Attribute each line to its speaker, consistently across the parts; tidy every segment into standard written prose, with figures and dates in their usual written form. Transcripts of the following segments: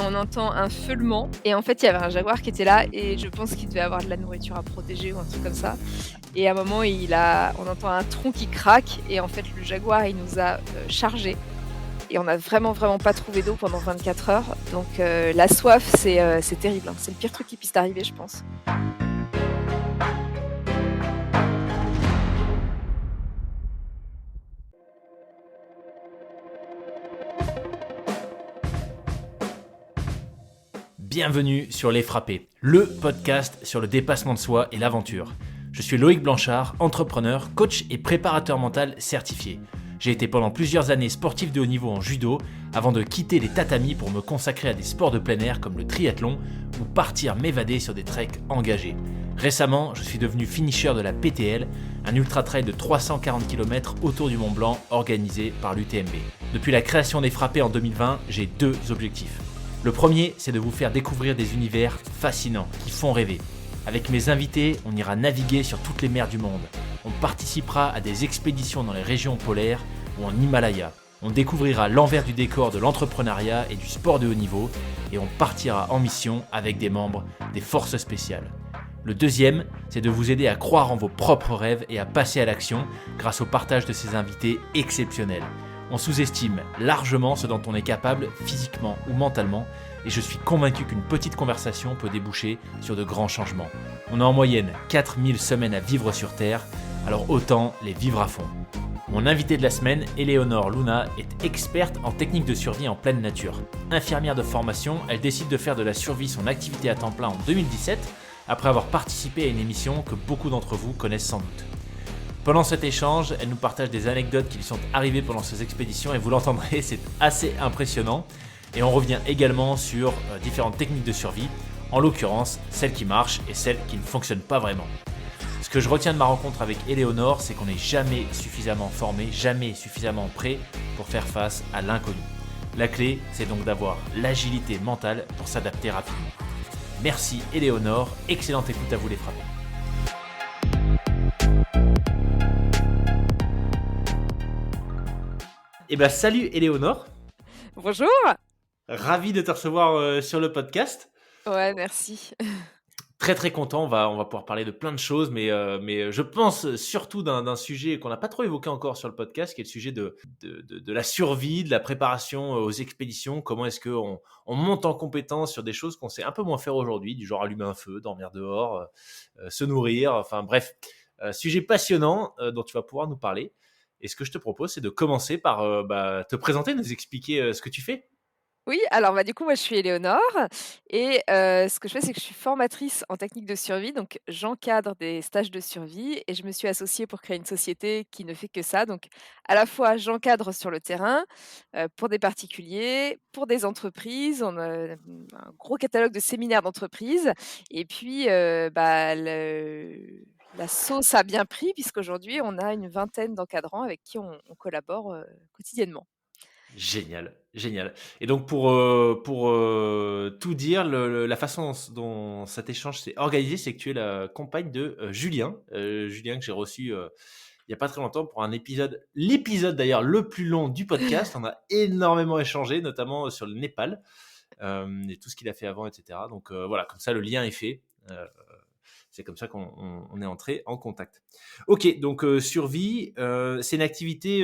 Speaker 1: on entend un feulement et en fait, il y avait un jaguar qui était là et je pense qu'il devait avoir de la nourriture à protéger ou un truc comme ça et à un moment, on entend un tronc qui craque et en fait, le jaguar, il nous a, chargés et on a vraiment, vraiment pas trouvé d'eau pendant 24 heures donc la soif, c'est terrible, hein. C'est le pire truc qui puisse t'arriver, je pense.
Speaker 2: Bienvenue sur Les Frappés, le podcast sur le dépassement de soi et l'aventure. Je suis Loïc Blanchard, entrepreneur, coach et préparateur mental certifié. J'ai été pendant plusieurs années sportif de haut niveau en judo avant de quitter les tatamis pour me consacrer à des sports de plein air comme le triathlon ou partir m'évader sur des treks engagés. Récemment, je suis devenu finisher de la PTL, un ultra-trail de 340 km autour du Mont Blanc organisé par l'UTMB. Depuis la création des Frappés en 2020, j'ai deux objectifs. Le premier, c'est de vous faire découvrir des univers fascinants qui font rêver. Avec mes invités, on ira naviguer sur toutes les mers du monde. On participera à des expéditions dans les régions polaires ou en Himalaya. On découvrira l'envers du décor de l'entrepreneuriat et du sport de haut niveau et on partira en mission avec des membres des forces spéciales. Le deuxième, c'est de vous aider à croire en vos propres rêves et à passer à l'action grâce au partage de ces invités exceptionnels. On sous-estime largement ce dont on est capable physiquement ou mentalement et je suis convaincu qu'une petite conversation peut déboucher sur de grands changements. On a en moyenne 4000 semaines à vivre sur Terre, alors autant les vivre à fond. Mon invitée de la semaine, Éléonore Luna, est experte en technique de survie en pleine nature. Infirmière de formation, elle décide de faire de la survie son activité à temps plein en 2017, après avoir participé à une émission que beaucoup d'entre vous connaissent sans doute. Pendant cet échange, elle nous partage des anecdotes qui lui sont arrivées pendant ces expéditions et vous l'entendrez, c'est assez impressionnant. Et on revient également sur différentes techniques de survie, en l'occurrence celles qui marchent et celles qui ne fonctionnent pas vraiment. Ce que je retiens de ma rencontre avec Éléonore, c'est qu'on n'est jamais suffisamment formé, jamais suffisamment prêt pour faire face à l'inconnu. La clé, c'est donc d'avoir l'agilité mentale pour s'adapter rapidement. Merci Éléonore, excellente écoute à vous les frappés. Eh ben salut Éléonore.
Speaker 1: Bonjour!
Speaker 2: Ravi de te recevoir sur le podcast.
Speaker 1: Ouais, merci.
Speaker 2: Très très content, on va pouvoir parler de plein de choses, mais je pense surtout d'un sujet qu'on n'a pas trop évoqué encore sur le podcast, qui est le sujet de la survie, de la préparation aux expéditions. Comment est-ce qu'on on monte en compétence sur des choses qu'on sait un peu moins faire aujourd'hui, du genre allumer un feu, dormir dehors, se nourrir, enfin bref. Sujet passionnant dont tu vas pouvoir nous parler. Et ce que je te propose, c'est de commencer par te présenter, nous expliquer ce que tu fais.
Speaker 1: Oui, alors, bah, du coup, moi, je suis Éléonore et ce que je fais, c'est que je suis formatrice en technique de survie, donc j'encadre des stages de survie et je me suis associée pour créer une société qui ne fait que ça. Donc à la fois, j'encadre sur le terrain, pour des particuliers, pour des entreprises. On a, un gros catalogue de séminaires d'entreprises et puis, la sauce a bien pris puisqu'aujourd'hui, on a une vingtaine d'encadrants avec qui on collabore, quotidiennement.
Speaker 2: Génial, génial. Et donc pour tout dire, la façon dont cet échange s'est organisé, c'est que tu es la compagne de Julien, Julien que j'ai reçu il y a pas très longtemps pour un épisode, l'épisode d'ailleurs le plus long du podcast. On a énormément échangé, notamment sur le Népal et tout ce qu'il a fait avant, etc. Donc voilà, comme ça le lien est fait. C'est comme ça qu'on est entré en contact. Ok, donc survie, c'est une activité.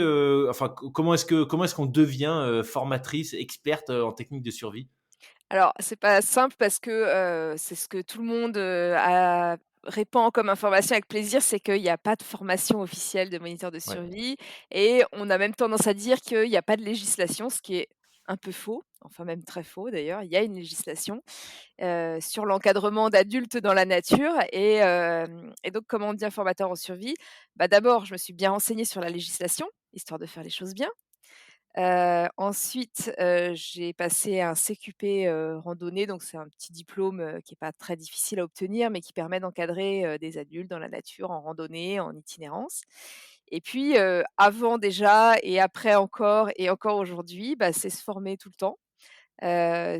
Speaker 2: Enfin, comment est-ce qu'on devient formatrice, experte en technique de survie?
Speaker 1: Alors, c'est pas simple parce que, c'est ce que tout le monde, répand comme information avec plaisir, c'est qu'il y a pas de formation officielle de moniteur de
Speaker 2: Ouais.
Speaker 1: survie et on a même tendance à dire qu'il y a pas de législation, ce qui est un peu faux, enfin même très faux d'ailleurs. Il y a une législation, sur l'encadrement d'adultes dans la nature et donc comment on devient formateur en survie? Bah, d'abord, je me suis bien renseignée sur la législation, histoire de faire les choses bien. Ensuite, j'ai passé un CQP, randonnée, donc c'est un petit diplôme, qui est pas très difficile à obtenir, mais qui permet d'encadrer, des adultes dans la nature, en randonnée, en itinérance. Et puis, avant déjà et après encore et encore aujourd'hui, bah, c'est se former tout le temps,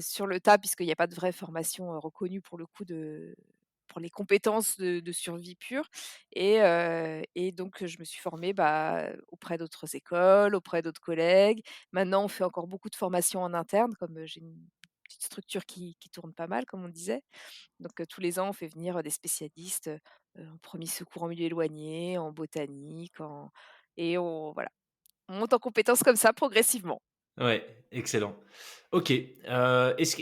Speaker 1: sur le tas puisqu'il y a pas de vraie formation, reconnue pour le coup pour les compétences de survie pure et donc je me suis formée, bah, auprès d'autres écoles, auprès d'autres collègues. Maintenant, on fait encore beaucoup de formations en interne comme, j'ai une petite structure qui tourne pas mal, comme on disait. Donc tous les ans, on fait venir, des spécialistes, en 1 secours en milieu éloigné, en botanique, en et on voilà, on monte en compétences comme ça progressivement.
Speaker 2: Ouais, excellent. OK, est-ce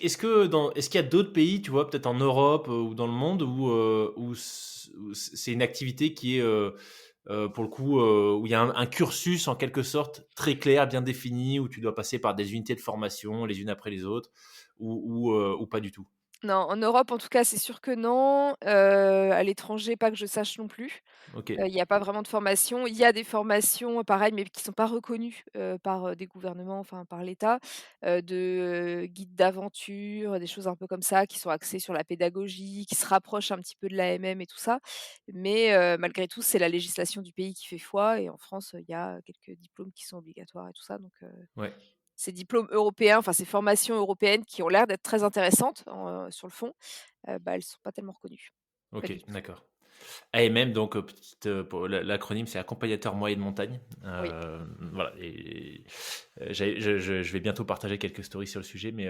Speaker 2: qu'il y a d'autres pays, tu vois, peut-être en Europe, ou dans le monde où c'est une activité qui est, pour le coup, où il y a un cursus en quelque sorte très clair, bien défini, où tu dois passer par des unités de formation les unes après les autres ou pas du tout?
Speaker 1: Non, en Europe, en tout cas, c'est sûr que non. À l'étranger, pas que je sache non plus.
Speaker 2: OK,
Speaker 1: Il y a pas vraiment de formation. Il y a des formations, pareil, mais qui sont pas reconnues, par, des gouvernements, enfin par l'État, guides d'aventure, des choses un peu comme ça, qui sont axées sur la pédagogie, qui se rapprochent un petit peu de l'AMM et tout ça. Mais, malgré tout, c'est la législation du pays qui fait foi et en France, il y a quelques diplômes qui sont obligatoires et tout ça, donc
Speaker 2: ouais,
Speaker 1: ces diplômes européens, enfin ces formations européennes qui ont l'air d'être très intéressantes sur le fond, bah, elles sont pas tellement reconnues. Pas
Speaker 2: OK,
Speaker 1: du tout.
Speaker 2: d'accord. AMM donc, petite, pour l'acronyme, c'est accompagnateur moyenne montagne.
Speaker 1: Oui.
Speaker 2: Voilà et je vais bientôt partager quelques stories sur le sujet, mais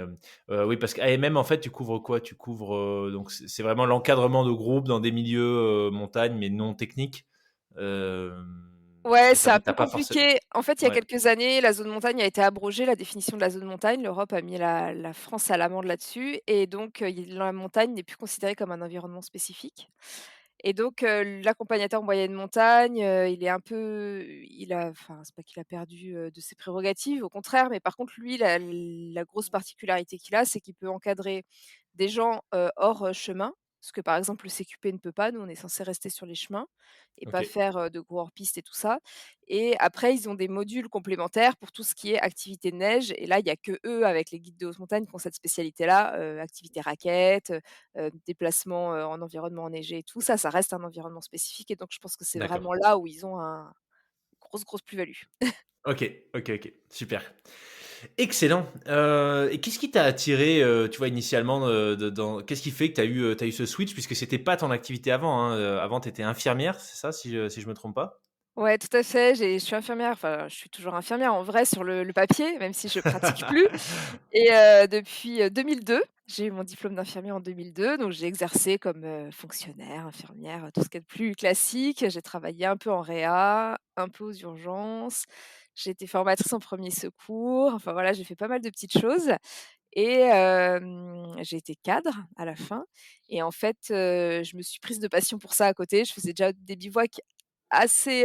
Speaker 2: oui, parce qu'AMM, en fait, tu couvres quoi? Tu couvres, donc c'est vraiment l'encadrement de groupe dans des milieux, montagne, mais non techniques? Hem
Speaker 1: Ouais,
Speaker 2: et
Speaker 1: c'est un
Speaker 2: tu
Speaker 1: peu
Speaker 2: pas forcé
Speaker 1: compliqué. En fait, il y a
Speaker 2: ouais,
Speaker 1: quelques années, la zone montagne a été abrogée, la définition de la zone montagne. L'Europe a mis la France à l'amende là-dessus et donc la montagne n'est plus considérée comme un environnement spécifique. Et donc l'accompagnateur moyenne montagne, il est un peu il a enfin, c'est pas qu'il a perdu, de ses prérogatives, au contraire, mais par contre, lui, la grosse particularité qu'il a, c'est qu'il peut encadrer des gens, hors, chemin, ce que, par exemple, le CQP ne peut pas. Nous, on est censés rester sur les chemins et pas
Speaker 2: OK,
Speaker 1: faire, de gros hors-piste et tout ça. Et après, ils ont des modules complémentaires pour tout ce qui est activité de neige et là, il y a que eux, avec les guides de haute montagne, qui ont cette spécialité-là, activité raquettes, déplacement, en environnement enneigé et tout ça, ça reste un environnement spécifique et donc je pense que c'est
Speaker 2: d'accord.
Speaker 1: vraiment là où ils ont un grosse plus-value.
Speaker 2: OK, OK, OK, super. Excellent, et qu'est-ce qui t'a attiré, tu vois, initialement, de dans qu'est-ce qui fait que tu as eu ce switch puisque c'était pas ton activité avant, hein, avant tu étais infirmière, c'est ça si je me trompe pas?
Speaker 1: Ouais, tout à fait, je suis infirmière, enfin, je suis toujours infirmière en vrai sur le papier, même si je pratique plus et depuis, 2002, j'ai eu mon diplôme d'infirmière en 2002, donc j'ai exercé comme, fonctionnaire, infirmière, tout ce qu'il y a de plus classique. J'ai travaillé un peu en réa, un peu aux urgences, j'ai été formatrice en 1er secours, enfin voilà, j'ai fait pas mal de petites choses et j'ai été cadre à la fin et en fait, je me suis prise de passion pour ça à côté. Je faisais déjà des bivouacs assez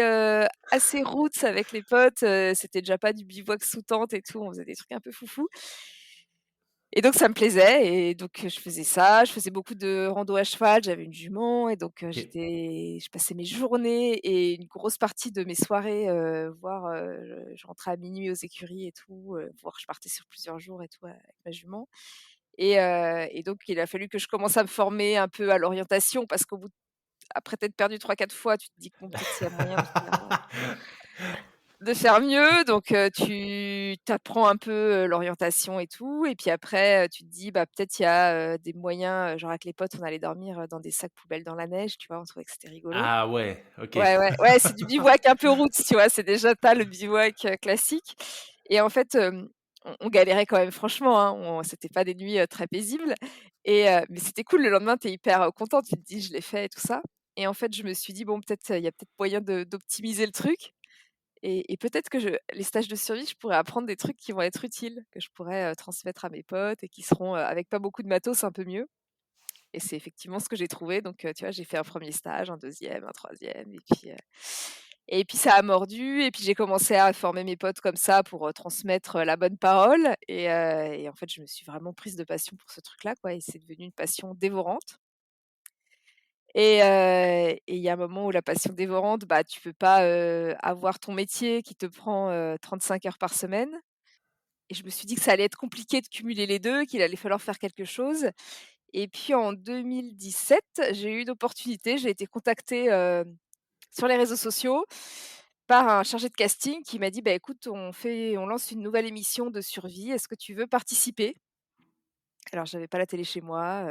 Speaker 1: roots avec les potes, c'était déjà pas du bivouac sous tente et tout, on faisait des trucs un peu foufou et donc ça me plaisait et donc je faisais ça. Je faisais beaucoup de rando à cheval, j'avais une jument et donc
Speaker 2: OK.
Speaker 1: je passais mes journées et une grosse partie de mes soirées, voire, je rentrais à minuit aux écuries et tout, voire je partais sur plusieurs jours et tout avec ma jument et donc il a fallu que je commence à me former un peu à l'orientation parce qu'au bout après t'être perdu 3-4 fois, tu te dis que bon, peut-être s'il y a moyen de faire mieux, donc tu apprends un peu, l'orientation et tout et puis après, tu te dis: «Bah, peut-être il y a, des moyens», genre avec les potes, on allait dormir, dans des sacs poubelles dans la neige, tu vois? On trouvait que c'était rigolo.
Speaker 2: Ah ouais, OK.
Speaker 1: Ouais, ouais, ouais, c'est du bivouac un peu roots, tu vois? C'est déjà tu le bivouac, classique et en fait, on galérait quand même franchement, hein, c'était pas des nuits, très paisibles et mais c'était cool. Le lendemain, tu es hyper, content, tu te dis: «Je l'ai fait» et tout ça et en fait, je me suis dit: «Bon, peut-être, il y a peut-être moyen d'optimiser le truc» et peut-être que les stages de survie, je pourrais apprendre des trucs qui vont être utiles, que je pourrais, transmettre à mes potes et qui seront, avec pas beaucoup de matos, un peu mieux et c'est effectivement ce que j'ai trouvé donc tu vois, j'ai fait un 1er stage, un deuxième, un troisième et puis ça a mordu et puis j'ai commencé à former mes potes comme ça pour, transmettre, la bonne parole et en fait, je me suis vraiment prise de passion pour ce truc-là, quoi et c'est devenu une passion dévorante et il y a un moment où la passion dévorante, bah, tu peux pas, avoir ton métier qui te prend, 35 heures par semaine et je me suis dit que ça allait être compliqué de cumuler les 2, qu'il allait falloir faire quelque chose et puis en 2017, j'ai eu une opportunité, j'ai été contactée, sur les réseaux sociaux par un chargé de casting qui m'a dit: «Bah, écoute, on lance une nouvelle émission de survie, est-ce que tu veux participer?» Alors j'avais pas la télé chez moi,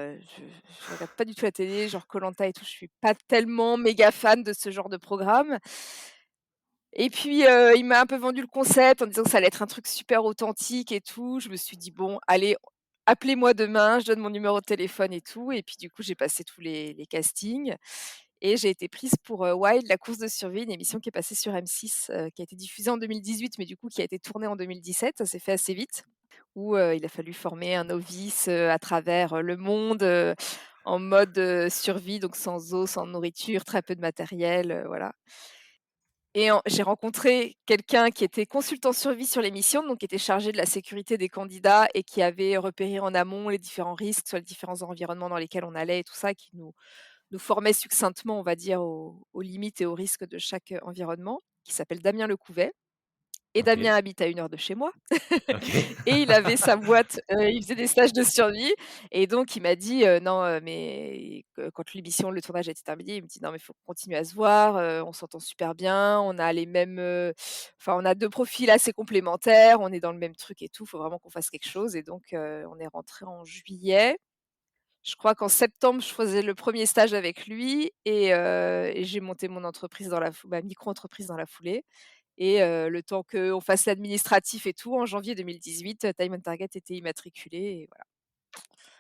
Speaker 1: je regarde pas du tout la télé, genre koh et tout, je suis pas tellement méga fan de ce genre de programme et puis, il m'a un peu vendu le concept en disant que ça allait être un truc super authentique et tout. Je me suis dit: «Bon, allez». «Appelez-moi demain», je donne mon numéro de téléphone et tout et puis du coup, j'ai passé tous les castings et j'ai été prise pour, Wild, la course de survie, une émission qui est passée sur M6, qui a été diffusée en 2018, mais du coup qui a été tournée en 2017. Ça s'est fait assez vite, où, il a fallu former un novice, à travers, le monde, en mode, survie, donc sans eau, sans nourriture, très peu de matériel, voilà. Et j'ai rencontré quelqu'un qui était consultant survie sur l'émission, donc qui était chargé de la sécurité des candidats et qui avait repéré en amont les différents risques sur les différents environnements dans lesquels on allait et tout ça, qui nous formait succinctement, on va dire, aux limites et aux risques de chaque, environnement, qui s'appelle Damien Lecouvet. Et Damien
Speaker 2: OK.
Speaker 1: habite à 1 heure de chez moi
Speaker 2: OK.
Speaker 1: et il avait sa boîte, il faisait des stages de survie et donc il m'a dit, «Non, mais» quand l'émission, le tournage était terminé, il me dit: «Non, mais il faut continuer à se voir, on s'entend super bien, on a les mêmes, enfin, on a 2 profils assez complémentaires, on est dans le même truc et tout, il faut vraiment qu'on fasse quelque chose» et donc on est rentrés en juillet. Je crois qu'en septembre, je faisais le premier stage avec lui et j'ai monté mon entreprise dans la ma micro-entreprise dans la foulée et le temps qu'on fasse l'administratif et tout, en janvier 2018, Time on Target était immatriculé et voilà.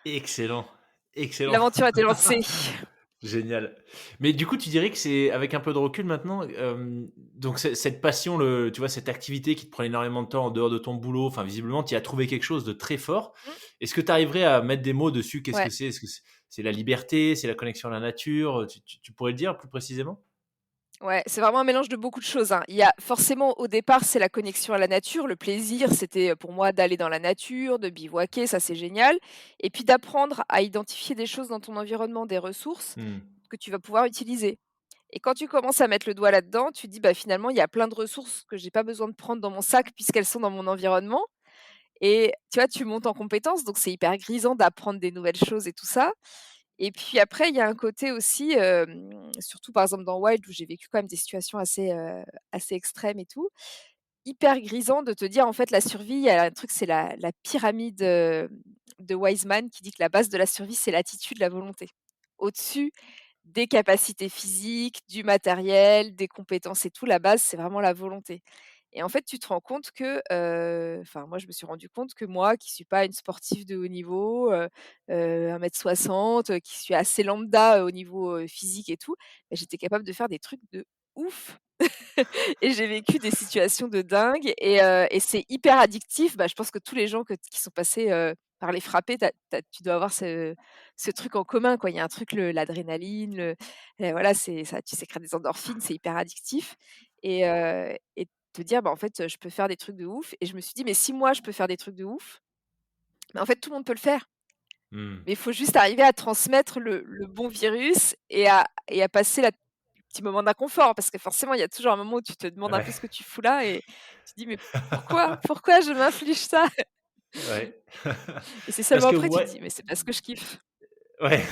Speaker 2: Excellent, excellent.
Speaker 1: L'aventure était lancée.
Speaker 2: Génial. Mais du coup, tu dirais que c'est avec un peu de recul maintenant, donc cette passion, tu vois, cette activité qui te prend énormément de temps en dehors de ton boulot, enfin visiblement tu y as trouvé quelque chose de très fort.
Speaker 1: Mmh.
Speaker 2: Est-ce que tu arriverais à mettre des mots dessus? Qu'est-ce
Speaker 1: Ouais.
Speaker 2: que c'est? Est-ce que c'est la liberté? C'est la connexion à la nature? Tu pourrais le dire plus précisément?
Speaker 1: Ouais, c'est vraiment un mélange de beaucoup de choses, hein. Il y a forcément au départ, c'est la connexion à la nature, le plaisir, c'était, pour moi d'aller dans la nature, de bivouaquer, ça c'est génial et puis d'apprendre à identifier des choses dans ton environnement, des ressources
Speaker 2: Mmh.
Speaker 1: que tu vas pouvoir utiliser et quand tu commences à mettre le doigt là-dedans, tu te dis: «Bah, finalement, il y a plein de ressources que j'ai pas besoin de prendre dans mon sac puisqu'elles sont dans mon environnement» et tu vois, tu montes en compétences donc c'est hyper grisant d'apprendre des nouvelles choses et tout ça et puis après, il y a un côté aussi, surtout par exemple dans Wild où j'ai vécu quand même des situations assez, assez extrêmes et tout, hyper grisant de te dire en fait la survie, il y a un truc, c'est la pyramide, de Wiseman qui dit que la base de la survie, c'est l'attitude, la volonté. Au-dessus des capacités physiques, du matériel, des compétences et tout, la base, c'est vraiment la volonté. Et en fait, tu te rends compte que, enfin moi, je me suis rendu compte que moi, qui suis pas une sportive de haut niveau, 1,60 m, qui suis assez lambda, au niveau, physique et tout, bah, j'étais capable de faire des trucs de ouf et j'ai vécu des situations de dingue et c'est hyper addictif. Bah, je pense que tous les gens qui sont passés, par les frappés, tu dois avoir ce truc en commun, quoi. Il y a un truc, l'adrénaline, voilà, c'est ça tu sécrètes des endorphines, c'est hyper addictif et te dire: «Bah, en fait, je peux faire des trucs de ouf» et je me suis dit: «Mais si moi je peux faire des trucs de ouf, mais en fait tout le monde peut le faire».
Speaker 2: Mmh.
Speaker 1: Mais il faut juste arriver à transmettre le bon virus et à passer la le petit moment d'inconfort parce que forcément, il y a toujours un moment où tu te demandes un
Speaker 2: Ouais.
Speaker 1: peu ce que tu fous là et tu te dis: «Mais pourquoi? Pourquoi je m'inflige ça?»
Speaker 2: Ouais.
Speaker 1: et c'est
Speaker 2: Parce
Speaker 1: seulement
Speaker 2: que
Speaker 1: après tu te
Speaker 2: ouais.
Speaker 1: dis: «Mais c'est parce que je kiffe».
Speaker 2: Ouais.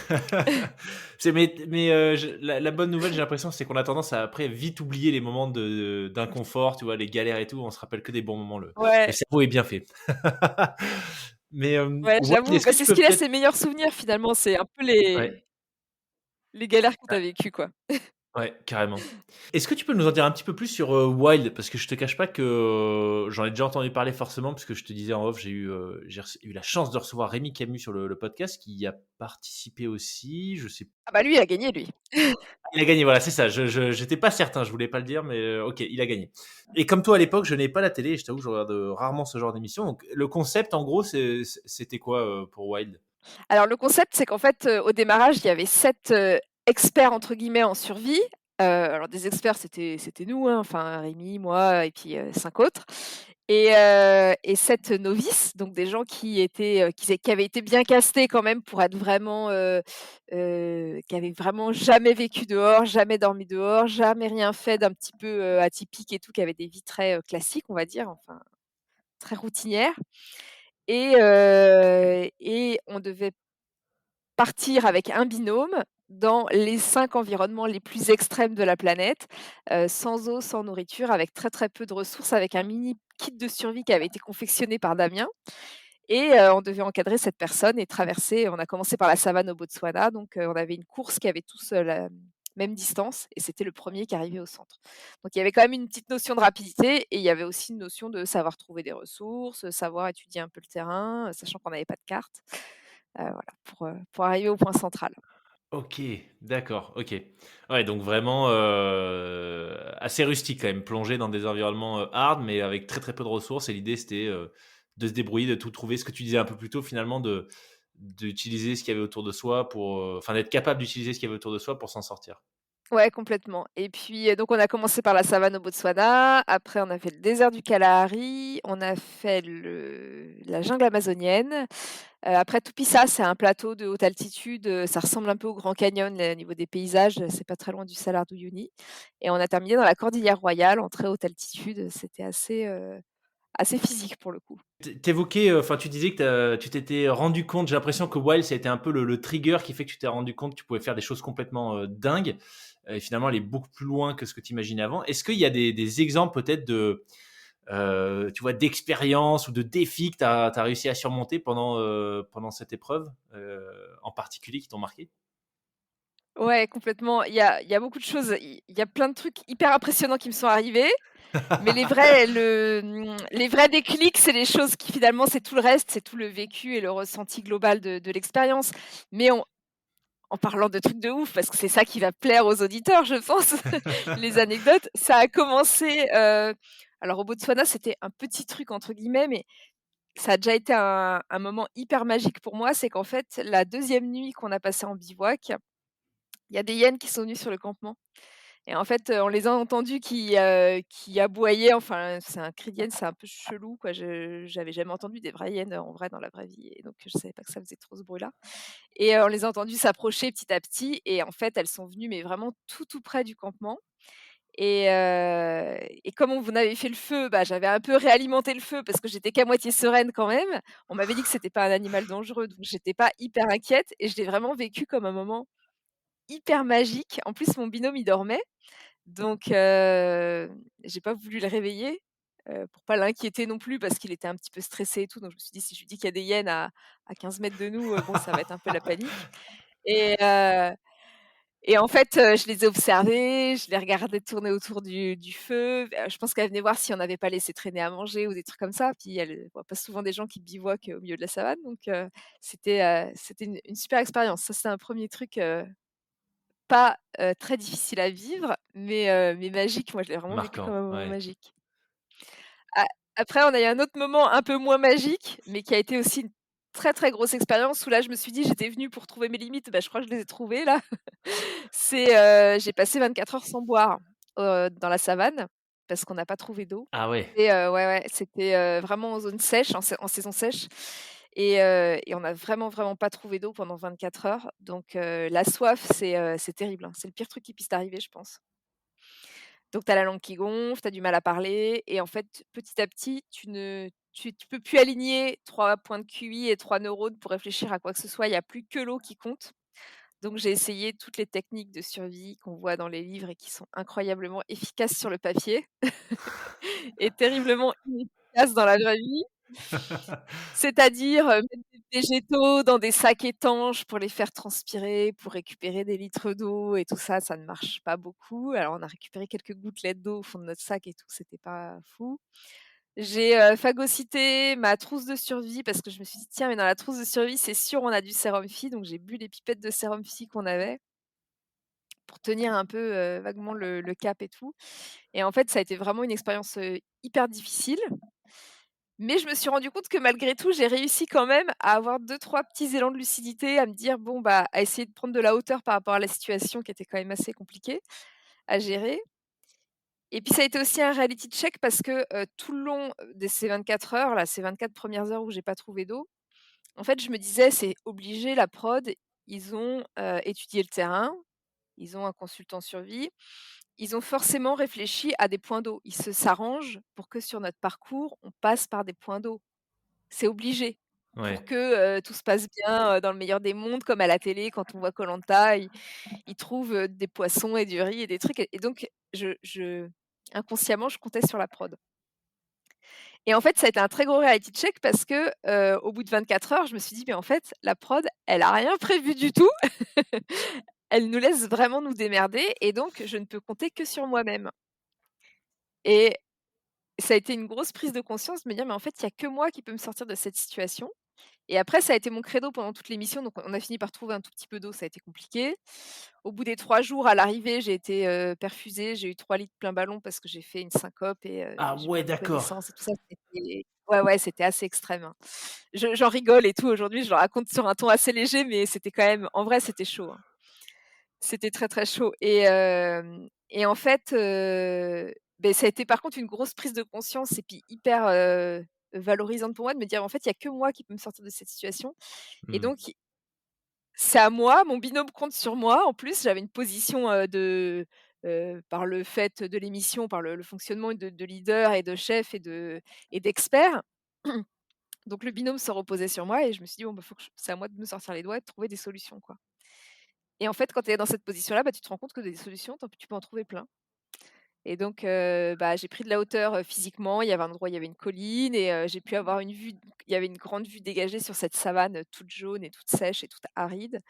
Speaker 2: La bonne nouvelle, j'ai l'impression, c'est qu'on a tendance à après vite oublier les moments d'inconfort, tu vois? Les galères et tout, on se rappelle que des bons moments. Le
Speaker 1: Ouais,
Speaker 2: cerveau est bien fait. Mais,
Speaker 1: ouais,
Speaker 2: ouais,
Speaker 1: j'avoue,
Speaker 2: est-ce
Speaker 1: bah,
Speaker 2: que tu
Speaker 1: c'est ce
Speaker 2: peux
Speaker 1: qui laisse
Speaker 2: peut-être
Speaker 1: les meilleurs souvenirs finalement, c'est un peu
Speaker 2: ouais,
Speaker 1: les galères que tu
Speaker 2: ouais,
Speaker 1: as vécues, quoi.
Speaker 2: ouais, carrément. Est-ce que tu peux nous en dire un petit peu plus sur, Wild? Parce que je te cache pas que, j'en ai déjà entendu parler forcément, puisque je te disais en off, j'ai eu la chance de recevoir Rémi Camus sur le podcast qui y a participé aussi, je sais.
Speaker 1: Ah bah, lui, il a gagné lui.
Speaker 2: Il a gagné, voilà, c'est ça. J'étais pas certain, je voulais pas le dire, mais OK, il a gagné. Et comme toi à l'époque, je n'ai pas la télé, et je t'avoue, je regarde rarement ce genre d'émission. Donc, le concept, en gros, c'était quoi pour Wild?
Speaker 1: Alors le concept, c'est qu'en fait, au démarrage, il y avait 7 «experts» entre guillemets en survie. Alors des experts, c'était nous, hein, enfin Rémi, moi et puis, 5 autres et 7 novices, donc des gens qui avaient été bien castés quand même pour être vraiment, qui avaient vraiment jamais vécu dehors, jamais dormi dehors, jamais rien fait d'un petit peu, atypique et tout, qui avaient des vies très, classiques, on va dire, enfin très routinières et on devait partir avec un binôme dans les 5 environnements les plus extrêmes de la planète, sans eau, sans nourriture, avec très, très peu de ressources, avec un mini kit de survie qui avait été confectionné par Damien et on devait encadrer cette personne et traverser on a commencé par la savane au Botswana, donc on avait une course qui avait tous, même distance, et c'était le premier qui arrivait au centre. Donc il y avait quand même une petite notion de rapidité et il y avait aussi une notion de savoir trouver des ressources, savoir étudier un peu le terrain, sachant qu'on n'avait pas de carte. Voilà, pour arriver au point central.
Speaker 2: OK, d'accord, OK. Ouais, donc vraiment, assez rustique quand même, plongé dans des environnements, hard, mais avec très, très peu de ressources et l'idée c'était, de se débrouiller, de tout trouver. Ce que tu disais un peu plus tôt finalement de d'utiliser ce qu'il y avait autour de soi pour, enfin d'être capable d'utiliser ce qu'il y avait autour de soi pour s'en sortir.
Speaker 1: Ouais, complètement. Et puis, donc on a commencé par la savane au Botswana, après on a fait le désert du Kalahari, on a fait la jungle amazonienne. Après Tupisa, c'est un plateau de haute altitude, ça ressemble un peu au Grand Canyon, au niveau des paysages, c'est pas très loin du Salar d'Uyuni, et on a terminé dans la Cordillère Royale en très haute altitude. C'était assez physique pour le coup.
Speaker 2: Tu enfin tu disais que tu t'étais rendu compte, j'ai l'impression que Wild ça a été un peu le trigger qui fait que tu t'es rendu compte que tu pouvais faire des choses complètement, dingues, et finalement aller beaucoup plus loin que ce que tu imaginais avant. Est-ce qu'il y a des exemples peut-être de, tu vois, d'expériences ou de défis que tu as réussi à surmonter pendant cette épreuve, en particulier qui t'ont marqué?
Speaker 1: Ouais, complètement. Il y a beaucoup de choses, il y a plein de trucs hyper impressionnants qui me sont arrivés. Mais les vrais déclics, c'est les choses qui finalement, c'est tout le reste, c'est tout le vécu et le ressenti global de l'expérience. Mais en parlant de trucs de ouf, parce que c'est ça qui va plaire aux auditeurs, je pense, les anecdotes, ça a commencé, alors au Botswana, c'était un «petit truc» entre guillemets, mais ça a déjà été un moment hyper magique pour moi. C'est qu'en fait, la deuxième nuit qu'on a passée en bivouac, il y a des hyènes qui sont venues sur le campement. Et en fait, on les a entendus qui aboyaient, enfin, c'est un cri d'hyène, c'est un peu chelou, quoi. J'avais jamais entendu des vraies hyènes, en vrai dans la vraie vie, et donc je savais pas que ça faisait trop ce bruit-là, et on les a entendus s'approcher petit à petit, et en fait, elles sont venues mais vraiment tout, tout près du campement, et comme on avait fait le feu, bah, j'avais un peu réalimenté le feu parce que j'étais qu'à moitié sereine quand même. On m'avait dit que c'était pas un animal dangereux, donc j'étais pas hyper inquiète, et je l'ai vraiment vécu comme un moment hyper magique. En plus, mon binôme, il dormait, donc j'ai pas voulu le réveiller, pour pas l'inquiéter non plus parce qu'il était un petit peu stressé et tout. Donc je me suis dit: «Si je lui dis qu'il y a des hyènes à 15 mètres de nous, bon, ça va être un peu la panique», et en fait, je les ai observées, je les regardais tourner autour du feu. Je pense qu'elle venait voir si on n'avait pas laissé traîner à manger ou des trucs comme ça. Puis elle voit pas souvent des gens qui bivouaquent au milieu de la savane, donc c'était une super expérience. Ça, c'est un premier truc, pas, très difficile à vivre, mais magique. Moi, je l'ai vraiment vécu comme
Speaker 2: Marquant,
Speaker 1: un moment
Speaker 2: ouais.
Speaker 1: magique. A Après, on a eu un autre moment un peu moins magique, mais qui a été aussi une très, très grosse expérience où là, je me suis dit: «J'étais venue pour trouver mes limites, bah, je crois que je les ai trouvées là». J'ai passé 24 heures sans boire, dans la savane, parce qu'on n'a pas trouvé d'eau,
Speaker 2: Ah ouais,
Speaker 1: et ouais, ouais, c'était, vraiment en zone sèche, en saison sèche, et on n'a vraiment, vraiment pas trouvé d'eau pendant 24 heures. Donc la soif, c'est terrible, hein. C'est le pire truc qui puisse t'arriver, je pense. Donc tu as la langue qui gonfle, tu as du mal à parler, et en fait, petit à petit, tu peux plus aligner 3 points de QI et 3 neurones pour réfléchir à quoi que ce soit. Il y a plus que l'eau qui compte. Donc j'ai essayé toutes les techniques de survie qu'on voit dans les livres et qui sont incroyablement efficaces sur le papier et terriblement inefficaces dans la vraie vie. C'est-à-dire, mettre des végétaux dans des sacs étanches pour les faire transpirer, pour récupérer des litres d'eau, et tout ça, ça ne marche pas beaucoup. Alors on a récupéré quelques gouttelettes d'eau au fond de notre sac et tout, c'était pas fou. J'ai, phagocyté ma trousse de survie parce que je me suis dit: «Tiens, mais dans la trousse de survie, c'est sûr, on a du sérum Phi», donc j'ai bu les pipettes de sérum Phi qu'on avait pour tenir un peu, vaguement le cap et tout, et en fait, ça a été vraiment une expérience, hyper difficile. Mais je me suis rendu compte que malgré tout, j'ai réussi quand même à avoir deux trois petits élans de lucidité, à me dire: «Bon, bah», à essayer de prendre de la hauteur par rapport à la situation qui était quand même assez compliquée à gérer, et puis ça a été aussi un reality check parce que, tout le long, de ces 24 heures là, ces 24 premières heures où j'ai pas trouvé d'eau, en fait, je me disais: «C'est obligé, la prod, ils ont, étudié le terrain, ils ont un consultant survie, ils ont forcément réfléchi à des points d'eau. Ils s'arrangent pour que sur notre parcours, on passe par des points d'eau. C'est obligé pour
Speaker 2: ouais.
Speaker 1: que, tout se passe bien, dans le meilleur des mondes, comme à la télé quand on voit koh ils trouvent, des poissons et du riz et des trucs, et donc inconsciemment, je comptais sur la prod, et en fait, ça a été un très gros reality check parce que, au bout de 24 heures, je me suis dit: «Mais en fait, la prod, elle a rien prévu du tout». elle nous laisse vraiment nous démerder et donc je ne peux compter que sur moi-même et ça a été une grosse prise de conscience de me dire: «Mais en fait, il y a que moi qui peux me sortir de cette situation». Et après, ça a été mon credo pendant toute l'émission, donc on a fini par trouver un tout petit peu d'eau, ça a été compliqué. Au bout des 3 jours, à l'arrivée, j'ai été, perfusée, j'ai eu 3 litres plein ballon parce que j'ai fait une syncope et
Speaker 2: Ah
Speaker 1: j'ai
Speaker 2: ouais,
Speaker 1: perdu
Speaker 2: d'accord.
Speaker 1: connaissance et tout ça, c'était ouais, ouais, c'était assez extrême, hein. J'en rigole et tout aujourd'hui, je le raconte sur un ton assez léger, mais c'était quand même en vrai, c'était chaud, hein. C'était très, très chaud et en fait, ça a été par contre une grosse prise de conscience et puis hyper, valorisante pour moi de me dire: «En fait, il y a que moi qui peux me sortir de cette situation» et
Speaker 2: Mmh.
Speaker 1: donc c'est à moi, mon binôme compte sur moi. En plus, j'avais une position, par le fait de l'émission, par le fonctionnement de leader et de chef et d'expert. Donc le binôme se reposait sur moi et je me suis dit: «Bon, bah, faut que je c'est à moi de me sortir les doigts et de trouver des solutions, quoi». Et en fait, quand tu es dans cette position-là, bah, tu te rends compte que des solutions, tu peux en trouver plein. Et donc, j'ai pris de la hauteur, physiquement. Il y avait un endroit, il y avait une colline et j'ai pu avoir une vue il y avait une grande vue dégagée sur cette savane, toute jaune et toute sèche et toute aride.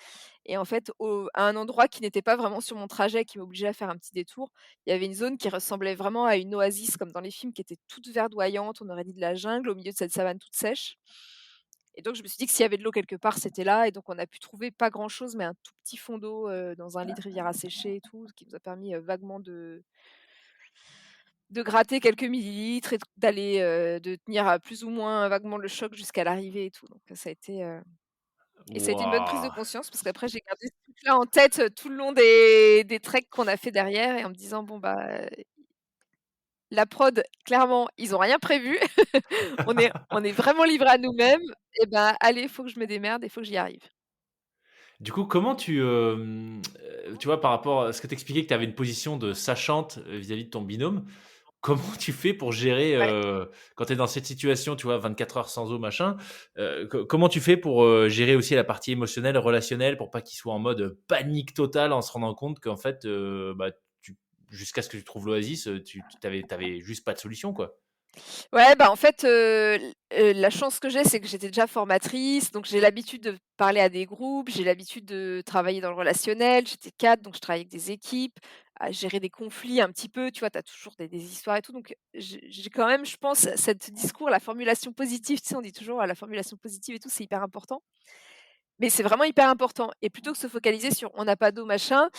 Speaker 1: Et en fait, à un endroit qui n'était pas vraiment sur mon trajet, qui m'obligeait à faire un petit détour, il y avait une zone qui ressemblait vraiment à une oasis comme dans les films, qui était toute verdoyante, on aurait dit de la jungle au milieu de cette savane toute sèche. Et donc je me suis dit que s'il y avait de l'eau quelque part, c'était là et donc on a pu trouver pas grand chose, mais un tout petit fond d'eau, dans un lit de rivière asséché et tout, ce qui nous a permis, vaguement de gratter quelques millilitres et d'aller, de tenir, plus ou moins vaguement le choc jusqu'à l'arrivée et tout. Donc ça a été, et ça a été une bonne prise de
Speaker 2: Waouh!
Speaker 1: conscience parce qu'après j'ai gardé ce truc-là en tête, tout le long des treks qu'on a fait derrière et en me disant: «Bon, bah, la prod, clairement, ils ont rien prévu. On est vraiment livrés à nous-mêmes et ben, allez, il faut que je me démerde, il faut que j'y arrive».
Speaker 2: Du coup, comment tu vois, par rapport à ce que tu expliquais que tu avais une position de sachante, vis-à-vis de ton binôme, comment tu fais pour gérer,
Speaker 1: Ouais.
Speaker 2: quand tu es dans cette situation, tu vois, 24 heures sans eau, machin, comment tu fais pour, gérer aussi la partie émotionnelle, relationnelle, pour pas qu'il soit en mode, panique totale en se rendant compte qu'en fait, bah, tu jusqu'à ce que tu trouves l'oasis, tu avais juste pas de solution, quoi?
Speaker 1: Ouais, bah, en fait, la chance que j'ai, c'est que j'étais déjà formatrice, donc j'ai l'habitude de parler à des groupes, j'ai l'habitude de travailler dans le relationnel. J'étais cadre, donc je travaille avec des équipes, à gérer des conflits un petit peu, tu vois? Tu as toujours des histoires et tout, donc j'ai quand même, je pense, cet discours, la formulation positive, tu sais, on dit toujours: «Ah, la formulation positive et tout, c'est hyper important». Mais c'est vraiment hyper important et plutôt que se focaliser sur: «On n'a pas d'eau, machin»,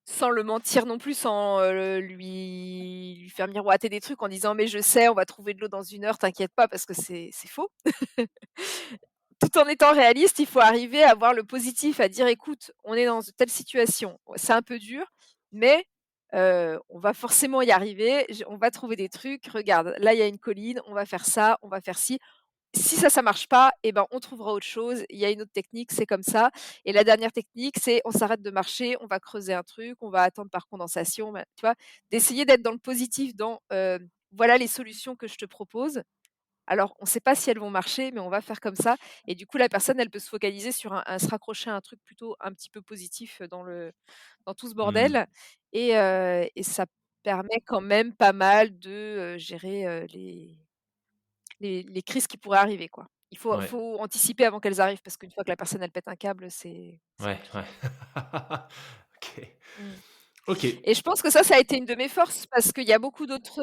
Speaker 1: sans le mentir non plus, sans, lui faire miroiter des trucs en disant: «Mais je sais, on va trouver de l'eau dans 1 heure, t'inquiète pas», parce que c'est faux. Tout en étant réaliste, il faut arriver à voir le positif, à dire: «Écoute, on est dans telle situation, c'est un peu dur, mais on va forcément y arriver, on va trouver des trucs. Regarde, là, il y a une colline, on va faire ça, on va faire ci. Si ça marche pas, eh ben, on trouvera autre chose. Il y a une autre technique, c'est comme ça. Et la dernière technique, c'est on s'arrête de marcher, on va creuser un truc, on va attendre par condensation». Bah, tu vois? D'essayer d'être dans le positif, dans, voilà les solutions que je te propose. Alors, on ne sait pas si elles vont marcher, mais on va faire comme ça. Et du coup, la personne, elle peut se focaliser sur se raccrocher à un truc plutôt un petit peu positif, dans tout ce
Speaker 2: Mmh.
Speaker 1: bordel. Et ça permet quand même pas mal de, gérer, les crises qui pourraient arriver, quoi.
Speaker 2: Ouais,
Speaker 1: Faut anticiper avant qu'elles arrivent parce qu'une fois que la personne, elle pète un câble, c'est
Speaker 2: ouais,
Speaker 1: compliqué.
Speaker 2: ouais. OK.
Speaker 1: Mmh.
Speaker 2: OK.
Speaker 1: Et je pense que ça a été une de mes forces parce qu'il y a beaucoup d'autres,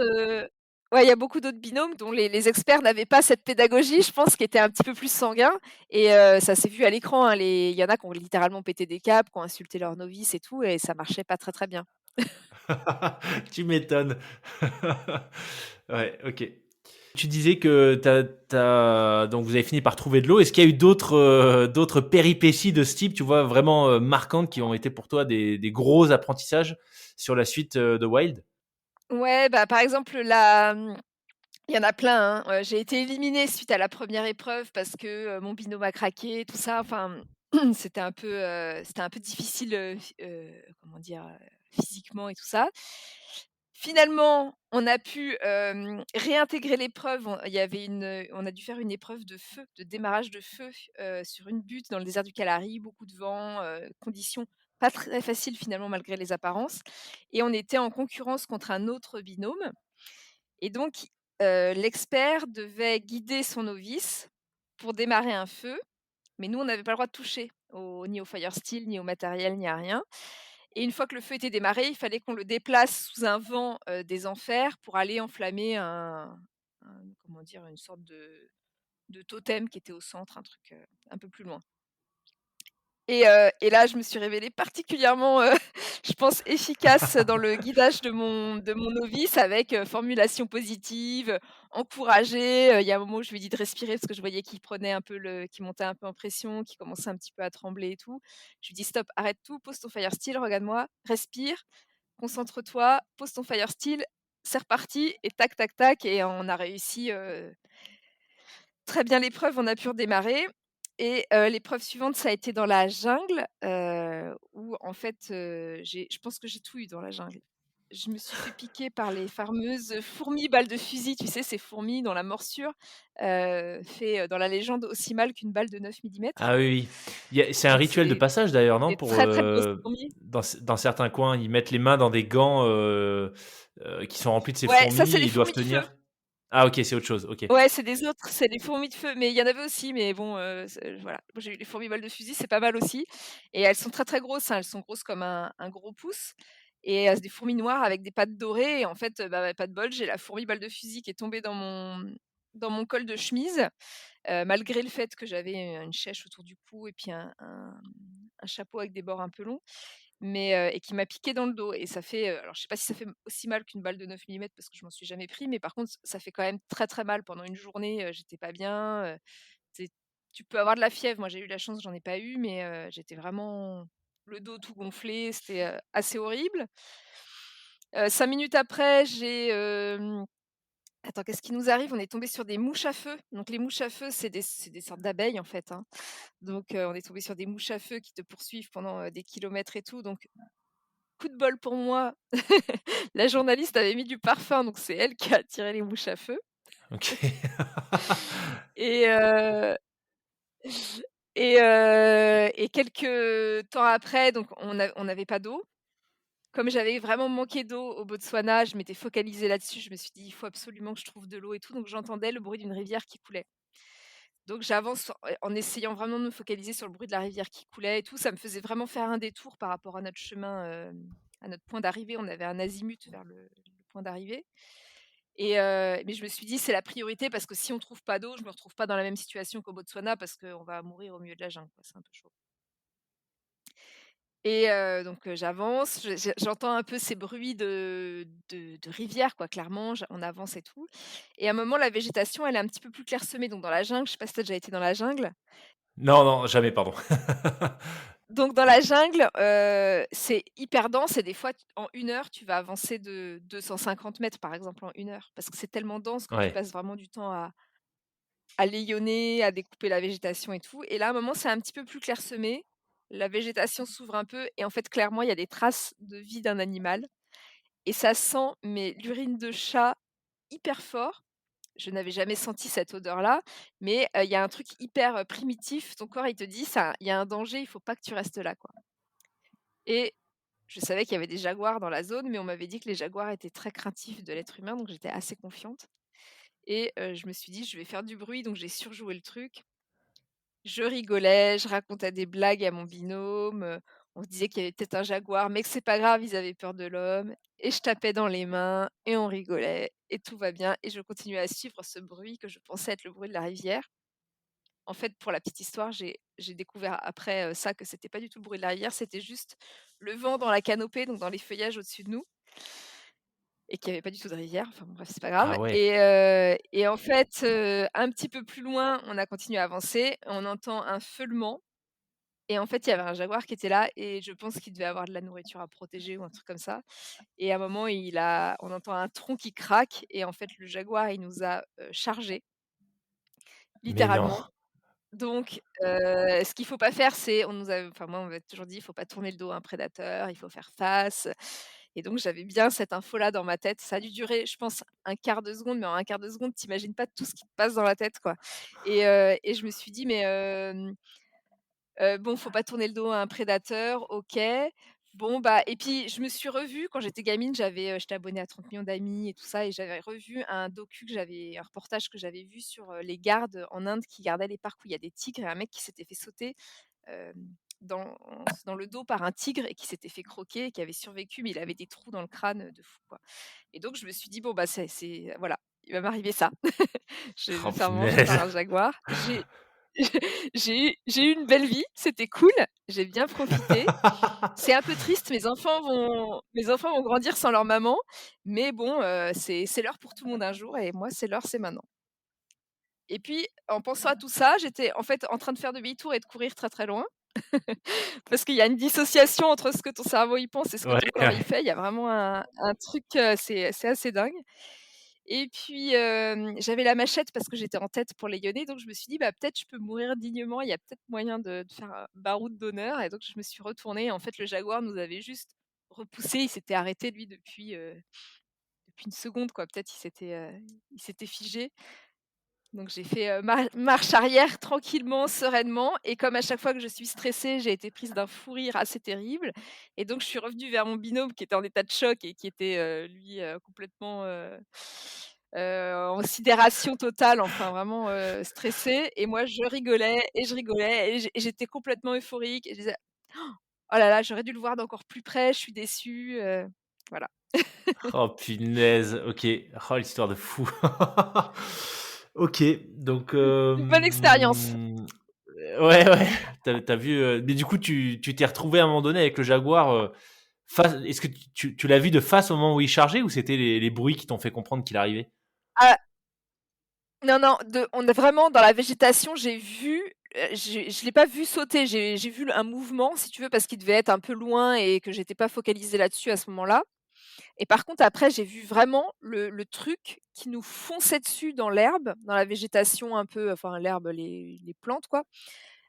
Speaker 1: ouais, il y a beaucoup d'autres binômes dont les experts n'avaient pas cette pédagogie, je pense, qui était un petit peu plus sanguin. Et ça s'est vu à l'écran, hein, il y en a qui ont littéralement pété des câbles, qui ont insulté leurs novices et tout et ça marchait pas très, très bien.
Speaker 2: Tu m'étonnes. Ouais, OK. Tu disais que donc vous avez fini par trouver de l'eau. Est-ce qu'il y a eu d'autres péripéties de ce type, tu vois, vraiment, marquantes qui ont été pour toi des gros apprentissages sur la suite, de Wild?
Speaker 1: Ouais, bah, par exemple, il y en a plein, hein. J'ai été éliminée suite à la première épreuve parce que, mon binôme a craqué, tout ça. Enfin, c'était un peu difficile, comment dire? Physiquement et tout ça. Finalement, on a pu, réintégrer l'épreuve. On a dû faire une épreuve de feu, de démarrage de feu, sur une butte dans le désert du Kalahari, beaucoup de vent, conditions pas très faciles finalement malgré les apparences. Et on était en concurrence contre un autre binôme et donc, l'expert devait guider son novice pour démarrer un feu, mais nous, on n'avait pas le droit de toucher. ni au fire steel, ni au matériel, ni à rien. Et une fois que le feu était démarré, il fallait qu'on le déplace sous un vent, des enfers pour aller enflammer comment dire? Une sorte de totem qui était au centre, un truc, un peu plus loin. Et là, je me suis révélée particulièrement, je pense efficace dans le guidage de mon novice avec, formulation positive, encourager, il y a un moment où je lui ai dit de respirer parce que je voyais qu'il montait un peu en pression, qu'il commençait un petit peu à trembler et tout. Je lui dis: «Stop, arrête tout, pose ton fire steel, regarde-moi, respire, concentre-toi, pose ton fire steel, c'est reparti» et tac, tac, tac et on a réussi, très bien l'épreuve, on a pu redémarrer et l'épreuve suivante, ça a été dans la jungle, où en fait, je pense que j'ai tout eu dans la jungle. Je me suis fait piquer par les fameuses fourmis balles de fusil, tu sais, ces fourmis dont la morsure, fait, dans la légende aussi mal qu'une balle de 9 millimètres.
Speaker 2: Ah oui, oui. C'est un
Speaker 1: Donc
Speaker 2: rituel de
Speaker 1: c'est
Speaker 2: passage d'ailleurs, non?
Speaker 1: des très, très grosses fourmis.
Speaker 2: Dans certains coins, ils mettent les mains dans des gants, qui sont remplis de ces
Speaker 1: Ouais, ça,
Speaker 2: fourmis
Speaker 1: c'est
Speaker 2: et
Speaker 1: les
Speaker 2: ils doivent
Speaker 1: fourmis de feu.
Speaker 2: tenir. Ah OK, c'est autre chose, OK.
Speaker 1: Ouais, c'est des fourmis de feu, mais il y en avait aussi, mais bon, voilà. Moi, j'ai eu les fourmis balles de fusil, c'est pas mal aussi et elles sont très, très grosses, hein. Elles sont grosses comme un gros pouce et c'est des fourmis noires avec des pattes dorées et en fait, bah, pas de bol, j'ai la fourmi balle de fusil qui est tombée dans mon col de chemise, malgré le fait que j'avais, une chèche autour du cou et puis un chapeau avec des bords un peu longs. Mais et qui m'a piqué dans le dos et ça fait, alors je sais pas si ça fait aussi mal qu'une balle de 9 millimètres parce que je m'en suis jamais pris, mais par contre ça fait quand même très, très mal pendant une journée, j'étais pas bien, c'est tu peux avoir de la fièvre. Moi j'ai eu la chance, j'en ai pas eu, mais j'étais vraiment le dos tout gonflé, c'était, assez horrible. 5 minutes après, attends, qu'est-ce qui nous arrive? On est tombé sur des mouches à feu. Donc les mouches à feu, c'est des sortes d'abeilles en fait, hein. Donc on est tombé sur des mouches à feu qui te poursuivent pendant, des kilomètres et tout, donc coup de bol pour moi, la journaliste avait mis du parfum, donc c'est elle qui a attiré les mouches à feu
Speaker 2: OK.
Speaker 1: et et quelques temps après, donc on n'avait pas d'eau. Comme j'avais vraiment manqué d'eau au Botswana, je m'étais focalisée là-dessus. Je me suis dit: «Il faut absolument que je trouve de l'eau et tout», donc j'entendais le bruit d'une rivière qui coulait. Donc j'avance en essayant vraiment de me focaliser sur le bruit de la rivière qui coulait et tout. Ça me faisait vraiment faire un détour par rapport à notre chemin, à notre point d'arrivée. On avait un azimut vers le point d'arrivée. Mais je me suis dit: «C'est la priorité parce que si on trouve pas d'eau, je me retrouve pas dans la même situation qu'au Botswana parce qu'on va mourir au milieu de la jungle, quoi, c'est un peu chaud». Et donc j'avance, j'entends un peu ces bruits de rivière, quoi, clairement, on avance et tout et à un moment, la végétation, elle est un petit peu plus clairsemée, donc dans la jungle, je sais pas si tu as déjà été dans la jungle?
Speaker 2: Non, non, jamais, pardon.
Speaker 1: Donc dans la jungle, c'est hyper dense et des fois, en 1 heure, tu vas avancer de 250 mètres, par exemple, en 1 heure parce que c'est tellement dense que tu
Speaker 2: Ouais.
Speaker 1: passes vraiment du temps à layonner, à découper la végétation et tout et là, à un moment, c'est un petit peu plus clairsemé. La végétation s'ouvre un peu et en fait, clairement, il y a des traces de vie d'un animal et ça sent, mais l'urine de chat hyper fort. Je n'avais jamais senti cette odeur-là, mais il y a un truc hyper, primitif. Ton corps, il te dit: «Ça il y a un danger, il faut pas que tu restes là, quoi» et je savais qu'il y avait des jaguars dans la zone, mais on m'avait dit que les jaguars étaient très craintifs de l'être humain, donc j'étais assez confiante et je me suis dit: «Je vais faire du bruit», donc j'ai surjoué le truc. Je rigolais, je racontais des blagues à mon binôme, on se disait qu'il y avait peut-être un jaguar, mais que c'est pas grave, ils avaient peur de l'homme et je tapais dans les mains et on rigolait et tout va bien et je continuais à suivre ce bruit que je pensais être le bruit de la rivière. En fait, pour la petite histoire, j'ai découvert après, ça que c'était pas du tout le bruit de la rivière, c'était juste le vent dans la canopée, donc dans les feuillages au-dessus de nous et qu'il y avait pas du tout de rivière. Enfin bon bref, c'est pas grave
Speaker 2: Ah ouais.
Speaker 1: et en fait, un petit peu plus loin, on a continué à avancer, on entend un feulement et en fait, il y avait un jaguar qui était là et je pense qu'il devait avoir de la nourriture à protéger ou un truc comme ça et à un moment, on entend un tronc qui craque et en fait, le jaguar, il nous a, chargés,
Speaker 2: Mais non.
Speaker 1: littéralement. Donc ce qu'il faut pas faire, c'est enfin moi, on m'avait toujours dit: «Il faut pas tourner le dos à un prédateur, il faut faire face» et donc j'avais bien cette info-là dans ma tête. Ça a dû durer, je pense, un quart de seconde, mais en un quart de seconde, tu imagines pas tout ce qui te passe dans la tête, quoi et je me suis dit: «Mais bon, faut pas tourner le dos à un prédateur, OK. Bon, bah et puis je me suis revue quand j'étais gamine, j'étais abonnée à 30 millions d'amis et tout ça et j'avais revu un reportage que j'avais vu sur, les gardes en Inde qui gardaient les parcs où il y a des tigres et un mec qui s'était fait sauter hem, dans le dos par un tigre et qui s'était fait croquer et qui avait survécu, mais il avait des trous dans le crâne, de fou, quoi. Et donc je me suis dit: «Bon, bah, c'est voilà, il va m'arriver ça. Je vais
Speaker 2: Oh
Speaker 1: me faire manger par
Speaker 2: punaise!
Speaker 1: un jaguar». J'ai eu une belle vie, c'était cool, j'ai bien profité. C'est un peu triste, mes enfants vont grandir sans leur maman, mais bon, c'est l'heure pour tout le monde un jour et moi, c'est l'heure, c'est maintenant. Et puis, en pensant à tout ça, j'étais en fait en train de faire demi-tour et de courir très, très loin parce qu'il y a une dissociation entre ce que ton cerveau y pense et ce que
Speaker 2: Ouais,
Speaker 1: ton corps y
Speaker 2: ouais.
Speaker 1: fait. Il y a vraiment un truc, c'est assez dingue. Et puis, j'avais la machette parce que j'étais en tête pour les Lyonnais, donc je me suis dit: «Bah, peut-être je peux mourir dignement, il y a peut-être moyen de faire un baroud d'honneur» et donc je me suis retournée. En fait, le jaguar nous avait juste repoussés, il s'était arrêté lui depuis une seconde quoi, peut-être il s'était figé. Donc j'ai fait, marche arrière tranquillement, sereinement et comme à chaque fois que je suis stressée, j'ai été prise d'un fou rire assez terrible et donc je suis revenue vers mon binôme qui était en état de choc et qui était, lui, complètement, en sidération totale, enfin vraiment, stressé et moi je rigolais et je rigolais et j'étais complètement euphorique et je disais: «Oh là là, j'aurais dû le voir d'encore plus près, je suis déçue», voilà.
Speaker 2: Oh punaise, OK. Oh l'histoire de fou. OK, donc
Speaker 1: Une bonne expérience.
Speaker 2: ouais, ouais, tu as vu, mais du coup tu t'es retrouvé à un moment donné avec le jaguar, face est-ce que tu l'as vu de face au moment où il chargeait ou c'était les bruits qui t'ont fait comprendre qu'il arrivait?
Speaker 1: Ah non, non, on est vraiment dans la végétation, j'ai vu, je l'ai pas vu sauter, j'ai vu un mouvement si tu veux parce qu'il devait être un peu loin et que j'étais pas focalisée là-dessus à ce moment-là et par contre après j'ai vu vraiment le truc qui nous fonçait dessus dans l'herbe, dans la végétation un peu, enfin l'herbe, les plantes quoi.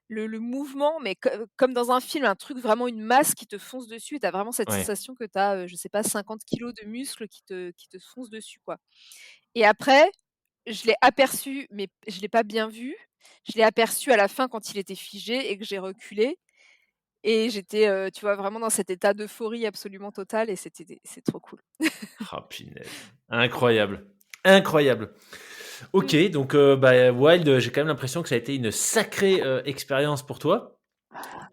Speaker 1: Le mouvement mais comme dans un film, un truc vraiment une masse qui te fonce dessus et tu as vraiment cette
Speaker 2: Ouais,
Speaker 1: sensation que tu as, je sais pas 50 kilogrammes de muscles qui te foncent dessus quoi et après je l'ai aperçu, mais je l'ai pas bien vu. Je l'ai aperçu à la fin quand il était figé et que j'ai reculé et j'étais, tu vois, vraiment dans cet état d'euphorie absolument totale et c'est trop cool.
Speaker 2: oh punaise, incroyable, incroyable. OK,
Speaker 1: Mmh.
Speaker 2: donc bah, Wild, j'ai quand même l'impression que ça a été une sacrée, expérience pour toi.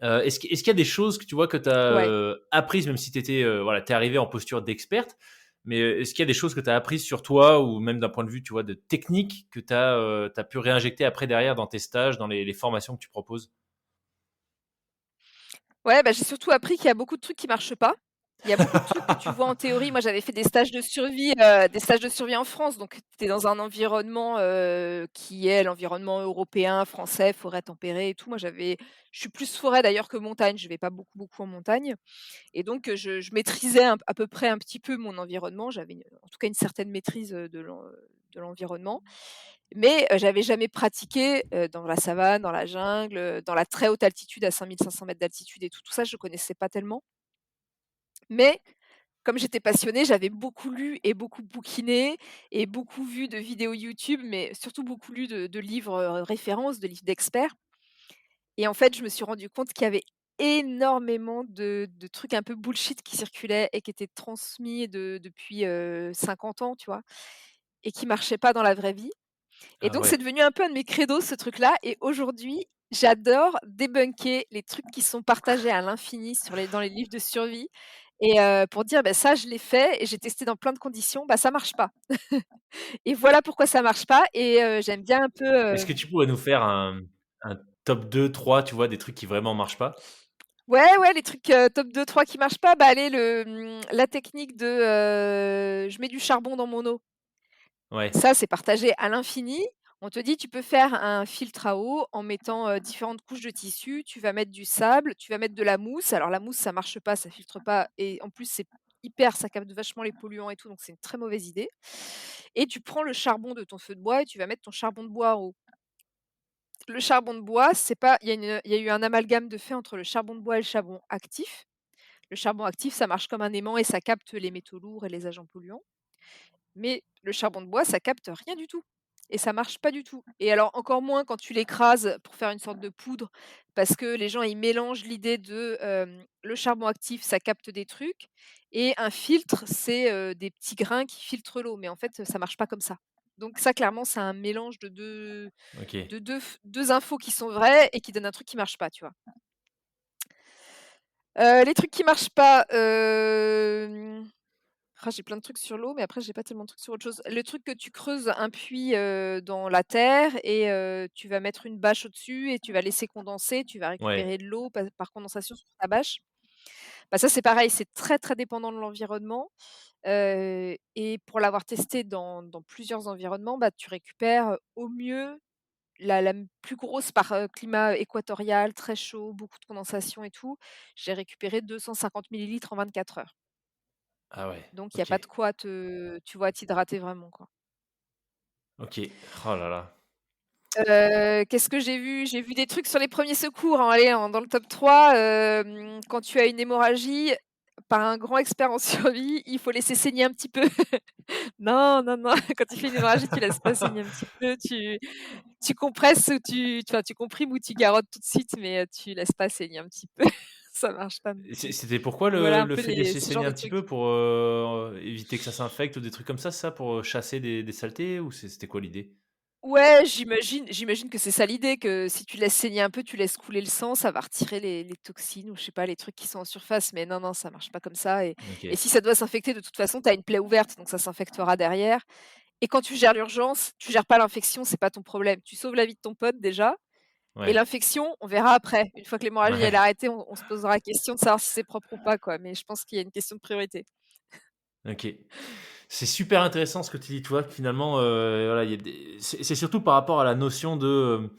Speaker 2: Est-ce qu'il y a des choses que tu vois que tu as,
Speaker 1: Ouais.
Speaker 2: apprises même si tu étais, voilà, tu es arrivée en posture d'experte, mais, est-ce qu'il y a des choses que tu as apprises sur toi ou même d'un point de vue, tu vois, de technique que tu as, pu réinjecter après derrière dans tes stages, dans les formations que tu proposes?
Speaker 1: Ouais, bah, j'ai surtout appris qu'il y a beaucoup de trucs qui marchent pas. Il y a beaucoup de trucs que tu vois en théorie. Moi, j'avais fait des stages de survie en France, donc tu es dans un environnement, qui est l'environnement européen, français, forêt tempérée et tout. Moi, je suis plus forêt d'ailleurs que montagne, je vais pas beaucoup, beaucoup en montagne. Et donc, je maîtrisais à peu près un petit peu mon environnement. J'avais en tout cas une certaine maîtrise, de l'environnement. Mais, j'avais jamais pratiqué, dans la savane, dans la jungle, dans la très haute altitude à 5 500 mètres d'altitude et tout ça, je connaissais pas tellement. Mais comme j'étais passionnée, j'avais beaucoup lu et beaucoup bouquiné et beaucoup vu de vidéos YouTube, mais surtout beaucoup lu de livres, références, de livres d'experts. Et en fait, je me suis rendu compte qu'il y avait énormément de trucs un peu bullshit qui circulaient et qui étaient transmis depuis, 50 ans, tu vois? Et qui marchaient pas dans la vraie vie. Et
Speaker 2: Ah
Speaker 1: donc c'est
Speaker 2: ouais.
Speaker 1: devenu un peu un de mes credos ce truc-là et aujourd'hui, j'adore débunker les trucs qui sont partagés à l'infini dans les livres de survie et pour dire: «Bah, ça je l'ai fait et j'ai testé dans plein de conditions, bah, ça marche pas et voilà pourquoi ça marche pas» et j'aime bien un peu,
Speaker 2: Est-ce que tu pourrais nous faire un top 2, 3, tu vois, des trucs qui vraiment marchent pas?
Speaker 1: ouais, ouais, les trucs, top 2, 3 qui marchent pas, bah, allez la technique de, je mets du charbon dans mon eau.
Speaker 2: Ouais.
Speaker 1: Ça, c'est partagé à l'infini. On te dit: «Tu peux faire un filtre à eau en mettant, différentes couches de tissu. Tu vas mettre du sable, tu vas mettre de la mousse». Alors la mousse, ça marche pas, ça filtre pas et en plus, ça capte vachement les polluants et tout, donc c'est une très mauvaise idée et tu prends le charbon de ton feu de bois et tu vas mettre ton charbon de bois en haut. Le charbon de bois, c'est pas il y a eu un amalgame de fait entre le charbon de bois et le charbon actif. Le charbon actif, ça marche comme un aimant et ça capte les métaux lourds et les agents polluants. Mais le charbon de bois, ça capte rien du tout et ça marche pas du tout. Et alors encore moins quand tu l'écrases pour faire une sorte de poudre, parce que les gens, ils mélangent l'idée de, le charbon actif, ça capte des trucs et un filtre, c'est, des petits grains qui filtrent l'eau. Mais en fait, ça marche pas comme ça. Donc ça, clairement, c'est un mélange de 2
Speaker 2: OK.
Speaker 1: de 2 f 2 infos qui sont vraies et qui donnent un truc qui marche pas, tu vois? Les trucs qui marchent pas, j'ai plein de trucs sur l'eau, mais après j'ai pas tellement de trucs sur autre chose. Le truc que tu creuses un puits, dans la terre et tu vas mettre une bâche au-dessus et tu vas laisser condenser, tu vas
Speaker 2: Ouais.
Speaker 1: récupérer de l'eau par condensation sur ta bâche. Bah, ça c'est pareil, c'est très, très dépendant de l'environnement, et pour l'avoir testé dans plusieurs environnements, bah, tu récupères, au mieux la plus grosse par, climat équatorial, très chaud, beaucoup de condensation et tout, j'ai récupéré 250 millilitres en 24 heures.
Speaker 2: Ah ouais,
Speaker 1: Donc il y a
Speaker 2: OK.
Speaker 1: pas de quoi t'hydrater vraiment, quoi.
Speaker 2: OK. Oh là là.
Speaker 1: Qu'est-ce que j'ai vu? J'ai vu des trucs sur les premiers secours, hein, allez, dans le top 3. Quand tu as une hémorragie, par un grand expert en survie, il faut laisser saigner un petit peu. Non, non, non, quand tu fais une hémorragie, tu laisses pas saigner un petit peu, tu compresses ou tu comprimes ou tu garottes tout de suite, mais tu laisses pas saigner un petit peu. Ça marche pas non plus.
Speaker 2: C'était pourquoi
Speaker 1: Voilà un
Speaker 2: le
Speaker 1: peu
Speaker 2: fait de laisser
Speaker 1: ce genre
Speaker 2: saigner
Speaker 1: de
Speaker 2: un petit
Speaker 1: trucs.
Speaker 2: peu pour, éviter que ça s'infecte ou des trucs comme ça, c'est ça? Pour, chasser des saletés ou c'était quoi l'idée?
Speaker 1: Ouais, j'imagine que c'est ça l'idée, que si tu laisses saigner un peu, tu laisses couler le sang, ça va retirer les toxines ou je sais pas, les trucs qui sont en surface, mais non, non, ça marche pas comme ça et
Speaker 2: OK.
Speaker 1: si ça doit s'infecter, de toute façon, tu as une plaie ouverte, donc ça s'infectera derrière et quand tu gères l'urgence, tu gères pas l'infection, c'est pas ton problème. Tu sauves la vie de ton pote déjà et
Speaker 2: Ouais.
Speaker 1: l'infection, on verra après. Une fois que l'hémorragie elle est
Speaker 2: Ouais.
Speaker 1: arrêtée, on se posera la question de savoir si c'est propre ou pas, quoi, mais je pense qu'il y a une question de priorité.
Speaker 2: OK. C'est super intéressant ce que tu dis, tu vois? Que finalement, voilà, il y a des c'est surtout par rapport à la notion de,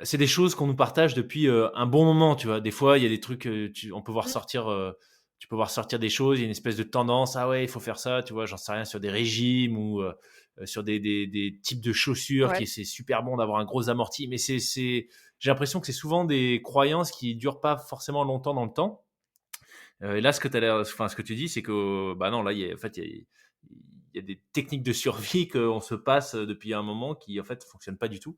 Speaker 2: c'est des choses qu'on nous partage depuis, un bon moment, tu vois? Des fois, il y a des trucs, on peut voir
Speaker 1: Mmh,
Speaker 2: sortir, tu peux voir sortir des choses, il y a une espèce de tendance: «Ah ouais, il faut faire ça», tu vois? J'en sais rien, sur des régimes ou, sur des types de chaussures
Speaker 1: ouais.
Speaker 2: qui c'est super bon d'avoir un gros amorti, mais j'ai l'impression que c'est souvent des croyances qui durent pas forcément longtemps dans le temps. Et là, ce que tu dis, c'est que, bah non, là, il y a des techniques de survie qu'on se passe depuis un moment qui, en fait, fonctionnent pas du tout.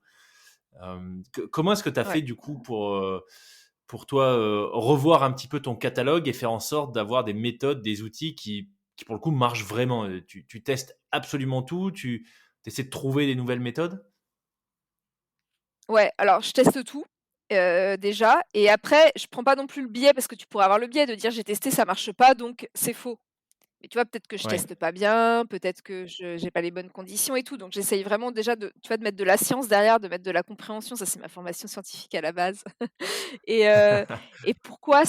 Speaker 2: Comment est-ce que tu as
Speaker 1: Ouais.
Speaker 2: fait, du coup, pour toi, revoir un petit peu ton catalogue et faire en sorte d'avoir des méthodes, des outils qui pour le coup, marchent vraiment? Tu testes absolument tout? Tu essaies de trouver des nouvelles méthodes?
Speaker 1: Ouais, alors je teste tout, déjà et après je prends pas non plus le biais parce que tu pourrais avoir le biais de dire: «J'ai testé, ça marche pas, donc c'est faux». Mais tu vois, peut-être que je
Speaker 2: Ouais.
Speaker 1: teste pas bien, peut-être que je j'ai pas les bonnes conditions et tout, donc j'essaye vraiment déjà de mettre de la science derrière, de mettre de la compréhension. Ça, c'est ma formation scientifique à la base. Et pourquoi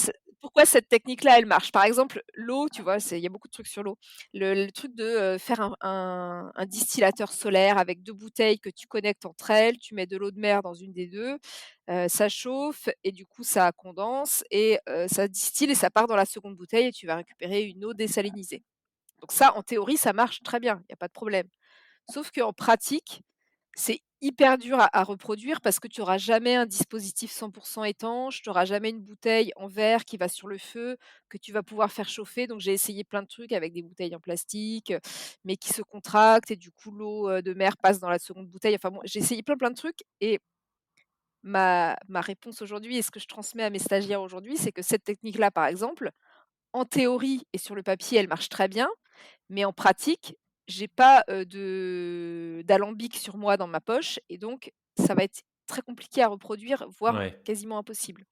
Speaker 1: cette technique-là, elle marche? Par exemple, l'eau, tu vois, il y a beaucoup de trucs sur l'eau. Le truc de, faire un distillateur solaire avec 2 bouteilles que tu connectes entre elles, tu mets de l'eau de mer dans une des 2, ça chauffe et du coup ça condense et ça distille et ça part dans la seconde bouteille et tu vas récupérer une eau désalinisée. Donc ça, en théorie, ça marche très bien, il y a pas de problème. Sauf qu'en pratique, c'est hyper dur à reproduire parce que tu auras jamais un dispositif 100 étanche, tu auras jamais une bouteille en verre qui va sur le feu, que tu vas pouvoir faire chauffer. Donc j'ai essayé plein de trucs avec des bouteilles en plastique, mais qui se contractent et du coup l'eau, de mer passe dans la seconde bouteille. Enfin bon, j'ai essayé plein, plein de trucs et ma réponse aujourd'hui et ce que je transmets à mes stagiaires aujourd'hui, c'est que cette technique-là, par exemple, en théorie et sur le papier, elle marche très bien. Mais en pratique, j'ai pas, d'alambic sur moi dans ma poche et donc ça va être très compliqué à reproduire, voire
Speaker 2: Ouais.
Speaker 1: quasiment impossible.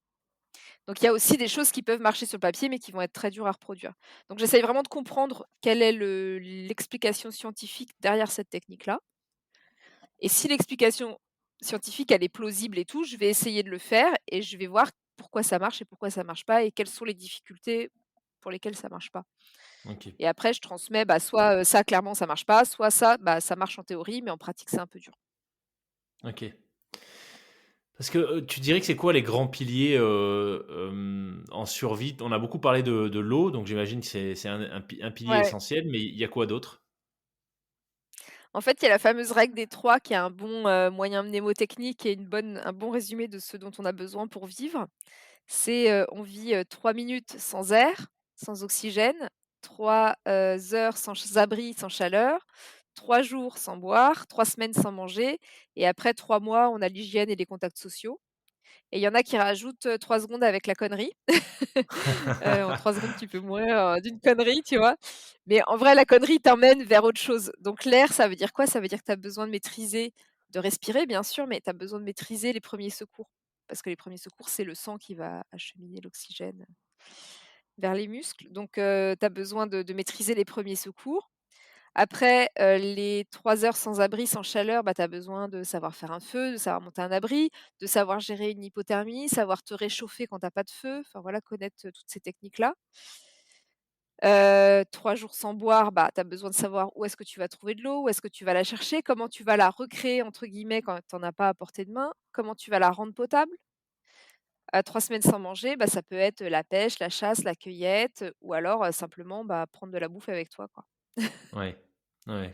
Speaker 1: Donc il y a aussi des choses qui peuvent marcher sur le papier, mais qui vont être très dures à reproduire. Donc j'essaye vraiment de comprendre quelle est l'explication scientifique derrière cette technique-là et si l'explication scientifique, elle est plausible et tout, je vais essayer de le faire et je vais voir pourquoi ça marche et pourquoi ça marche pas et quelles sont les difficultés pour lesquelles ça marche pas.
Speaker 2: OK.
Speaker 1: Et après je transmets, bah, soit, ça clairement ça marche pas, soit ça, bah, ça marche en théorie, mais en pratique c'est un peu dur.
Speaker 2: OK. Parce que, tu dirais que c'est quoi les grands piliers, en survie? On a beaucoup parlé de l'eau, donc j'imagine que c'est un pilier
Speaker 1: Ouais.
Speaker 2: essentiel, mais il y a quoi d'autre?
Speaker 1: En fait, il y a la fameuse règle des 3 qui est un bon, moyen mnémotechnique et un bon résumé de ce dont on a besoin pour vivre. C'est, on vit, 3 minutes sans air, sans oxygène, 3 heures sans abri, sans chaleur, 3 jours sans boire, 3 semaines sans manger et après 3 mois, on a l'hygiène et les contacts sociaux. Et il y en a qui rajoutent, 3 secondes avec la connerie. En 3 secondes, tu peux mourir, d'une connerie, tu vois? Mais en vrai, la connerie t'emmène vers autre chose. Donc l'air, ça veut dire quoi? Ça veut dire que tu as besoin de respirer bien sûr, mais tu as besoin de maîtriser les premiers secours. Parce que les premiers secours, c'est le sang qui va acheminer l'oxygène. vers les muscles. Donc tu as besoin de maîtriser les premiers secours. Après, les 3 heures sans abri, sans chaleur, bah, tu as besoin de savoir faire un feu, de savoir monter un abri, de savoir gérer une hypothermie, savoir te réchauffer quand tu as pas de feu, enfin voilà, connaître, toutes ces techniques-là. 3 jours sans boire, bah, tu as besoin de savoir où est-ce que tu vas trouver de l'eau, où est-ce que tu vas la chercher, comment tu vas la «recréer» entre guillemets quand tu en as pas à portée de main, comment tu vas la rendre potable. 3 semaines sans manger, bah, ça peut être la pêche, la chasse, la cueillette, ou alors, simplement, bah, prendre de la bouffe avec toi, quoi.
Speaker 2: Ouais. Ouais.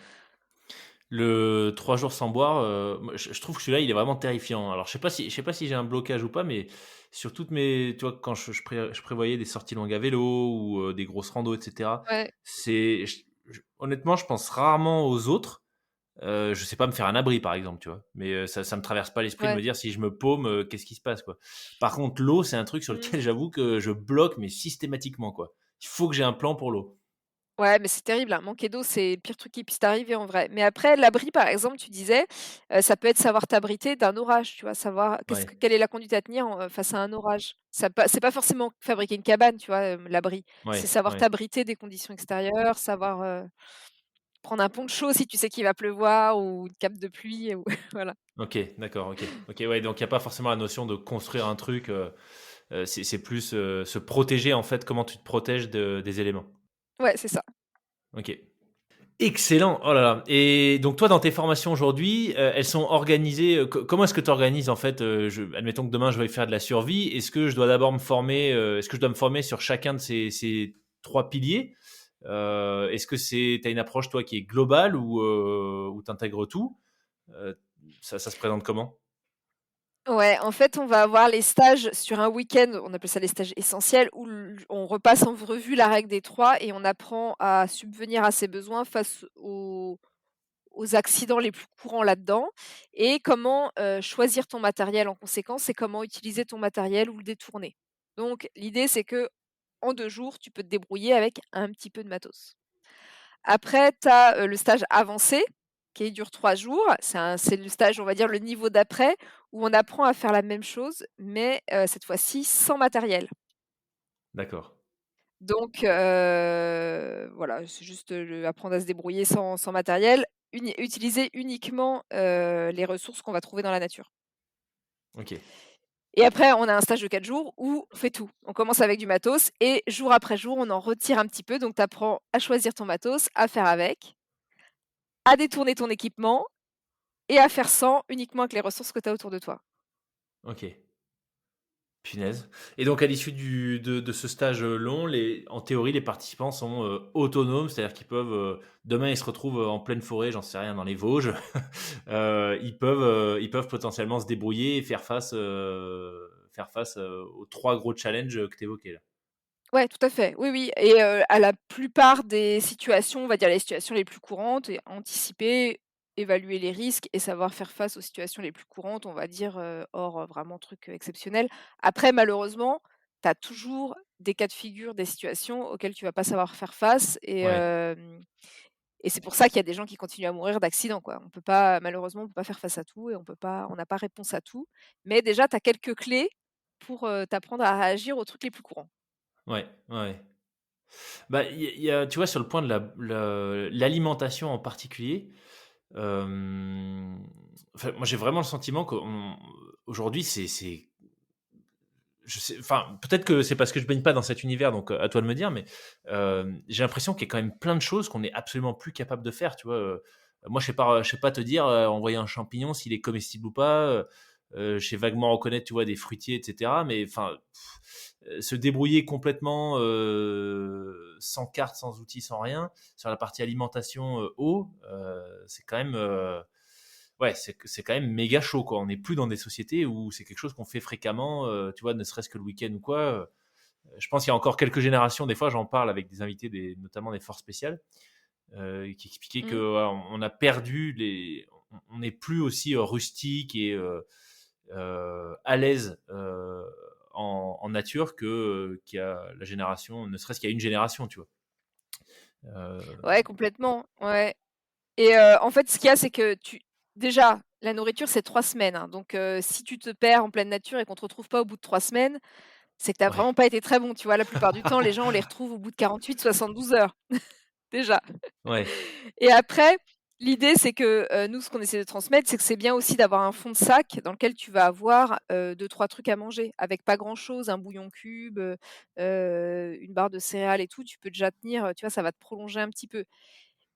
Speaker 2: Le 3 jours sans boire, moi je trouve que celui-là, il est vraiment terrifiant. Alors je sais pas si j'ai un blocage ou pas, mais sur toutes mes tu vois, quand je prévoyais des sorties longues à vélo ou, des grosses randos et cetera,
Speaker 1: Ouais,
Speaker 2: c'est je honnêtement, je pense rarement aux autres. Je sais pas me faire un abri, par exemple, tu vois? Mais, ça me traverse pas l'esprit de
Speaker 1: ouais.
Speaker 2: me dire: «Si je me paume, qu'est-ce qui se passe, quoi?» Par contre, l'eau, c'est un truc sur
Speaker 1: Mmh.
Speaker 2: lequel j'avoue que je bloque, mais systématiquement, quoi. Il faut que j'ai un plan pour l'eau.
Speaker 1: Ouais, mais c'est terrible, hein. Manquer d'eau, c'est le pire truc qui puisse t'arriver en vrai. Mais après, l'abri, par exemple, tu disais, ça peut être savoir t'abriter d'un orage, tu vois? Savoir
Speaker 2: Ouais.
Speaker 1: quelle est la conduite à tenir face à un orage. Ça pas C'est pas forcément fabriquer une cabane, tu vois, l'abri. C'est
Speaker 2: Ouais,
Speaker 1: savoir
Speaker 2: ouais.
Speaker 1: t'abriter des conditions extérieures, savoir, prendre un poncho si tu sais qu'il va pleuvoir ou une cape de pluie ou voilà.
Speaker 2: OK, d'accord, OK. OK, ouais, donc il y a pas forcément la notion de construire un truc, c'est plus, se protéger, en fait, comment tu te protèges des éléments.
Speaker 1: Ouais, c'est ça.
Speaker 2: OK. Excellent! Oh là là, et donc toi, dans tes formations aujourd'hui, elles sont organisées, comment est-ce que tu organises, en fait, admettons que demain je veuille faire de la survie, est-ce que je dois d'abord me former, est-ce que je dois me former sur chacun de ces 3 piliers? Est-ce que tu as une approche, toi, qui est globale ou tu intègres tout? Heu, ça se présente comment?
Speaker 1: Ouais, en fait, on va avoir les stages sur un week-end, on appelle ça les stages essentiels, où on repasse en revue la règle des 3 et on apprend à subvenir à ses besoins face aux accidents les plus courants là-dedans et comment, choisir ton matériel en conséquence et comment utiliser ton matériel ou le détourner. Donc l'idée, c'est que en 2 jours, tu peux te débrouiller avec un petit peu de matos. Après, tu as, le stage avancé qui dure 3 jours. C'est le stage, on va dire, le niveau d'après, où on apprend à faire la même chose, mais cette fois-ci sans matériel.
Speaker 2: D'accord.
Speaker 1: Donc voilà, c'est juste, apprendre à se débrouiller sans matériel, utiliser uniquement, les ressources qu'on va trouver dans la nature.
Speaker 2: OK.
Speaker 1: Et après, on a un stage de 4 jours où on fait tout. On commence avec du matos et jour après jour, on en retire un petit peu. Donc tu apprends à choisir ton matos, à faire avec, à détourner ton équipement et à faire sans, uniquement avec les ressources que tu as autour de toi.
Speaker 2: OK. Punaise. Et donc à l'issue de ce stage, long, en théorie, les participants sont, autonomes, c'est-à-dire qu'ils peuvent, demain, ils se retrouvent, en pleine forêt, j'en sais rien, dans les Vosges. Ils peuvent potentiellement se débrouiller et faire face, aux 3 gros challenges, que tu évoquais là.
Speaker 1: Ouais, tout à fait. Oui, oui et à la plupart des situations, on va dire les situations les plus courantes et anticiper, évaluer les risques et savoir faire face aux situations les plus courantes, on va dire, hors, vraiment trucs, exceptionnels. Après malheureusement, tu as toujours des cas de figure, des situations auxquelles tu vas pas savoir faire face
Speaker 2: Ouais,
Speaker 1: et c'est pour ça qu'il y a des gens qui continuent à mourir d'accidents, quoi. On peut pas malheureusement, on peut pas faire face à tout et on n'a pas réponse à tout. Mais déjà, tu as quelques clés pour, t'apprendre à réagir aux trucs les plus courants.
Speaker 2: ouais, ouais. Bah, il y a tu vois, sur le point de l'alimentation en particulier, enfin, moi, j'ai vraiment le sentiment qu'aujourd'hui, c'est je sais, enfin, peut-être que c'est parce que je baigne pas dans cet univers, donc à toi de me dire, mais j'ai l'impression qu'il y a quand même plein de choses qu'on est absolument plus capable de faire, tu vois? Moi, je sais pas te dire, envoyer un champignon s'il est comestible ou pas, je sais vaguement reconnaître, tu vois, des fruitiers et cetera, mais enfin, se débrouiller complètement, sans carte, sans outils, sans rien, sur la partie alimentation, eau, c'est quand même, ouais, c'est quand même méga chaud, quoi. On n'est plus dans des sociétés où c'est quelque chose qu'on fait fréquemment, tu vois, ne serait-ce que le week-end ou quoi. Je pense qu'il y a encore quelques générations, des fois, j'en parle avec des invités, notamment des forces spéciales, qui expliquaient que
Speaker 1: Mmh.
Speaker 2: voilà, on a perdu on n'est plus aussi rustique et à l'aise en nature qu'il y a la génération, ne serait-ce qu'il y a une génération, tu vois.
Speaker 1: Ouais, complètement, ouais et en fait, ce qu'il y a, c'est que déjà, la nourriture, c'est 3 semaines, hein, donc si tu te perds en pleine nature et qu'on te retrouve pas au bout de 3 semaines, c'est que tu as
Speaker 2: Ouais,
Speaker 1: vraiment pas été très bon, tu vois? La plupart du temps, les gens, on les retrouve au bout de 48-72 heures, déjà.
Speaker 2: ouais,
Speaker 1: Et après, l'idée, c'est que, nous, ce qu'on essaie de transmettre, c'est que c'est bien aussi d'avoir un fond de sac dans lequel tu vas avoir, 2-3 trucs à manger avec pas grand-chose, un bouillon cube, une barre de céréales et tout. Tu peux déjà tenir, tu vois, ça va te prolonger un petit peu.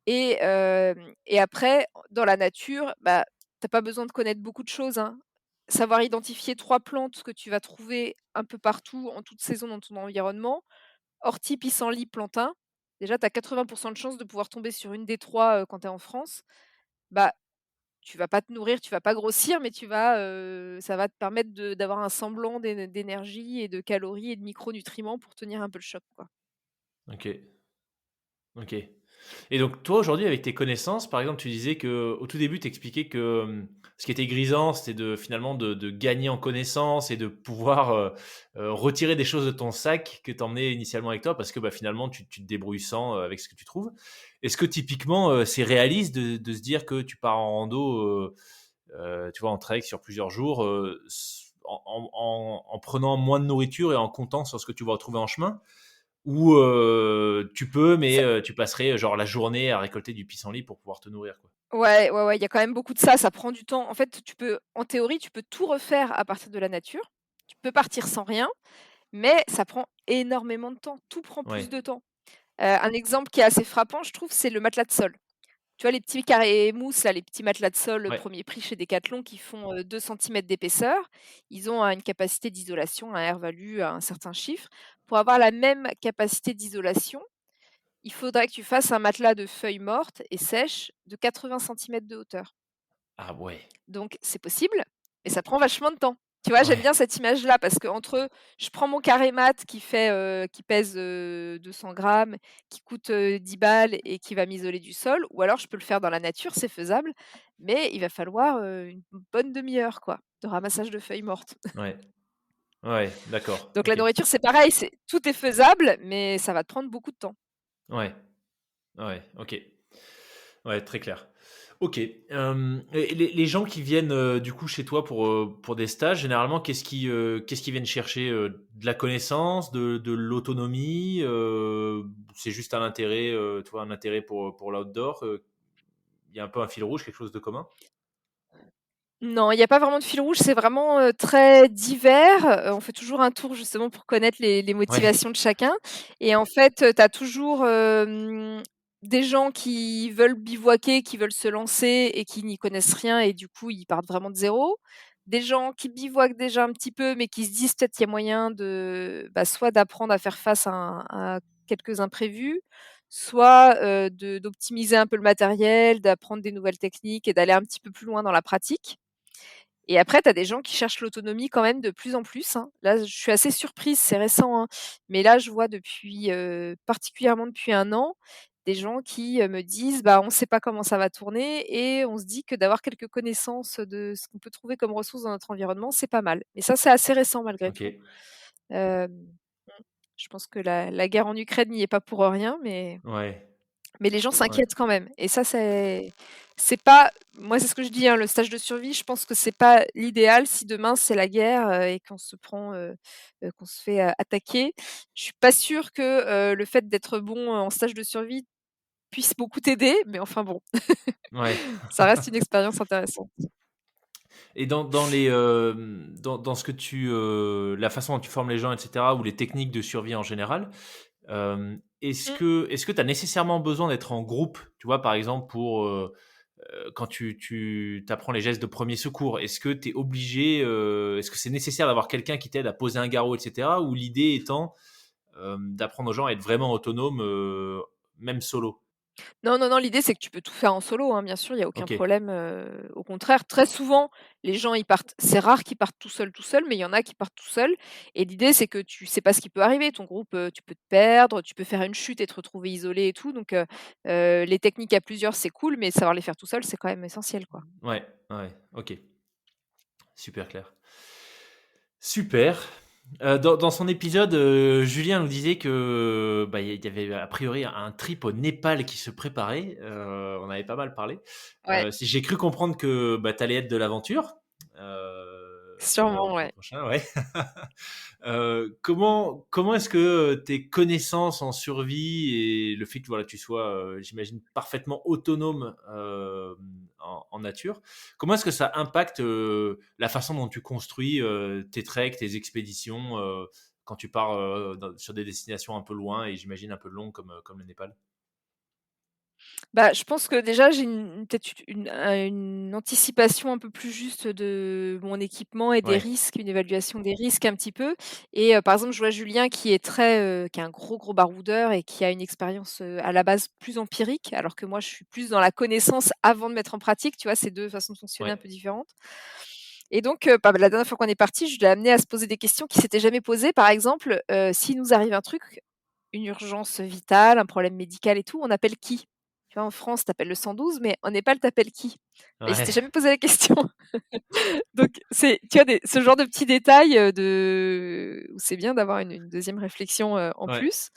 Speaker 1: Et après, dans la nature, bah, tu as pas besoin de connaître beaucoup de choses, hein. Savoir identifier 3 plantes que tu vas trouver un peu partout, en toute saison dans ton environnement, ortie, pissenlit, plantain. Déjà, tu as 80 de chances de pouvoir tomber sur une des 3 quand tu es en France. Bah, tu vas pas te nourrir, tu vas pas grossir, mais ça va te permettre d'avoir un semblant d'énergie et de calories et de micronutriments pour tenir un peu le choc, quoi.
Speaker 2: OK, OK. Et donc toi, aujourd'hui, avec tes connaissances, par exemple, tu disais qu'au tout début, tu expliquais que, ce qui était grisant, c'était finalement de gagner en connaissances et de pouvoir, retirer des choses de ton sac que tu emmenais initialement avec toi parce que, bah, finalement, tu te débrouilles sans, avec ce que tu trouves. Est-ce que typiquement, c'est réaliste de se dire que tu pars en rando, tu vois, en trek sur plusieurs jours, en prenant moins de nourriture et en comptant sur ce que tu vas retrouver en chemin? Ou tu peux, mais
Speaker 1: Ça
Speaker 2: tu passerais genre la journée à récolter du pissenlit pour pouvoir te nourrir, quoi?
Speaker 1: Ouais, ouais, ouais, il y a quand même beaucoup de ça, ça prend du temps. En fait, en théorie, tu peux tout refaire à partir de la nature. Tu peux partir sans rien, mais ça prend énormément de temps. Tout prend plus
Speaker 2: Ouais,
Speaker 1: de temps. Un exemple qui est assez frappant, je trouve, c'est le matelas de sol. Tu vois les petits carrés mousse là, les petits matelas de sol,
Speaker 2: ouais.
Speaker 1: 1er prix chez Decathlon qui font, 2 centimètres d'épaisseur. Ils ont, une capacité d'isolation, un R-value à un certain chiffre. Pour avoir la même capacité d'isolation, il faudrait que tu fasses un matelas de feuilles mortes et sèches de 80 centimètres de hauteur.
Speaker 2: Ah ouais,
Speaker 1: Donc c'est possible, mais ça prend vachement de temps. Tu vois, j'aime
Speaker 2: ouais,
Speaker 1: bien cette image-là parce qu'entre je prends mon carré mat qui pèse, 200 grammes, qui coûte, 10 balles et qui va m'isoler du sol, ou alors je peux le faire dans la nature, c'est faisable, mais il va falloir, une bonne demi-heure quoi, de ramassage de feuilles mortes.
Speaker 2: ouais, ouais, d'accord,
Speaker 1: Donc la
Speaker 2: OK.
Speaker 1: nourriture, c'est pareil, tout est faisable, mais ça va te prendre beaucoup de temps.
Speaker 2: Ouais, ouais, OK. Ouais, très clair. OK, et les gens qui viennent, du coup chez toi pour des stages, généralement, qu'est-ce qu'ils viennent chercher? De la connaissance, de l'autonomie, c'est juste un intérêt, tu vois, un intérêt pour l'outdoor, il y a un peu un fil rouge, quelque chose de commun?
Speaker 1: Non, il y a pas vraiment de fil rouge, c'est vraiment, très divers. On fait toujours un tour justement pour connaître les
Speaker 2: Ouais,
Speaker 1: motivations de chacun et en fait, tu as toujours, des gens qui veulent bivouaquer, qui veulent se lancer et qui n'y connaissent rien et du coup, ils partent vraiment de zéro. Des gens qui bivouaquent déjà un petit peu, mais qui se disent peut-être qu'il y a moyen soit d'apprendre à faire face à quelques imprévus, soit, d'optimiser un peu le matériel, d'apprendre des nouvelles techniques et d'aller un petit peu plus loin dans la pratique. Et après, tu as des gens qui cherchent l'autonomie quand même de plus en plus, hein. Là, je suis assez surprise, c'est récent, hein, mais là, je vois particulièrement depuis 1 an, des gens qui, me disent: «Bah, on ne sait pas comment ça va tourner et on se dit que d'avoir quelques connaissances de ce qu'on peut trouver comme ressources dans notre environnement, c'est pas mal». Mais ça, c'est assez récent malgré tout.
Speaker 2: OK,
Speaker 1: Hem, mmh, je pense que la guerre en Ukraine n'y est pas pour rien,
Speaker 2: ouais,
Speaker 1: mais les gens
Speaker 2: ouais,
Speaker 1: s'inquiètent quand même et ça c'est pas moi c'est ce que je dis, hein, le stage de survie, je pense que c'est pas l'idéal si demain c'est la guerre, et qu'on se fait, attaquer. Je suis pas sûre que, le fait d'être bon, en stage de survie puisse beaucoup t'aider, mais enfin bon,
Speaker 2: ouais.
Speaker 1: ça reste une expérience intéressante.
Speaker 2: Et dans ce que la façon dont tu formes les gens et cetera ou les techniques de survie en général,
Speaker 1: Mmh.
Speaker 2: est-ce que tu as nécessairement besoin d'être en groupe? Tu vois, par exemple, quand tu apprends les gestes de premier secours, est-ce que tu es obligé, est-ce que c'est nécessaire d'avoir quelqu'un qui t'aide à poser un garrot et cetera? Ou l'idée étant, d'apprendre aux gens à être vraiment autonomes, même solo?
Speaker 1: Non, non, non, l'idée, c'est que tu peux tout faire en solo, hein, bien sûr, il y a aucun
Speaker 2: OK.
Speaker 1: problème, au contraire, très souvent, les gens, ils partent c'est rare qu'ils partent tout seuls, mais il y en a qui partent tout seuls et l'idée, c'est que tu sais pas ce qui peut arriver. Ton groupe, tu peux te perdre, tu peux faire une chute et te retrouver isolé et tout donc les techniques à plusieurs, c'est cool, mais savoir les faire tout seul, c'est quand même essentiel, quoi.
Speaker 2: Ouais, ouais, OK. Super clair. Super. Dans son épisode, Julien nous disait que, bah, il y avait a priori un trip au Népal qui se préparait. On avait pas mal parlé.
Speaker 1: Ouais.
Speaker 2: Si j'ai cru comprendre que, bah, tu allais être de l'aventure.
Speaker 1: Sûrement,
Speaker 2: pour le
Speaker 1: ouais.
Speaker 2: prochain, ouais. Comment est-ce que tes connaissances en survie et le fait que voilà, tu sois, j'imagine, parfaitement autonome en nature, comment est-ce que ça impacte la façon dont tu construis tes treks, tes expéditions quand tu pars sur des destinations un peu loin et j'imagine un peu longues comme le Népal?
Speaker 1: Bah, je pense que déjà j'ai peut-être une anticipation un peu plus juste de mon équipement et des
Speaker 2: Ouais,
Speaker 1: risques, une évaluation des risques un petit peu et par exemple, je vois Julien qui est un gros, gros baroudeur et qui a une expérience, à la base plus empirique, alors que moi je suis plus dans la connaissance avant de mettre en pratique, tu vois? C'est 2 façons de fonctionner
Speaker 2: ouais,
Speaker 1: un peu différentes et donc bah, la dernière fois qu'on est parti, je l'ai amené à se poser des questions qu'il s'était jamais posées. Par exemple, s'il nous arrive un truc, une urgence vitale, un problème médical et tout, on appelle qui? Tu vois, en France, tu appelles le 112, mais en Népal, tu appelles qui? Bah, il s'était
Speaker 2: ouais,
Speaker 1: jamais posé la question. Donc c'est tu vois ce genre de petits détails, où c'est bien d'avoir une 2e réflexion, en
Speaker 2: ouais.
Speaker 1: plus.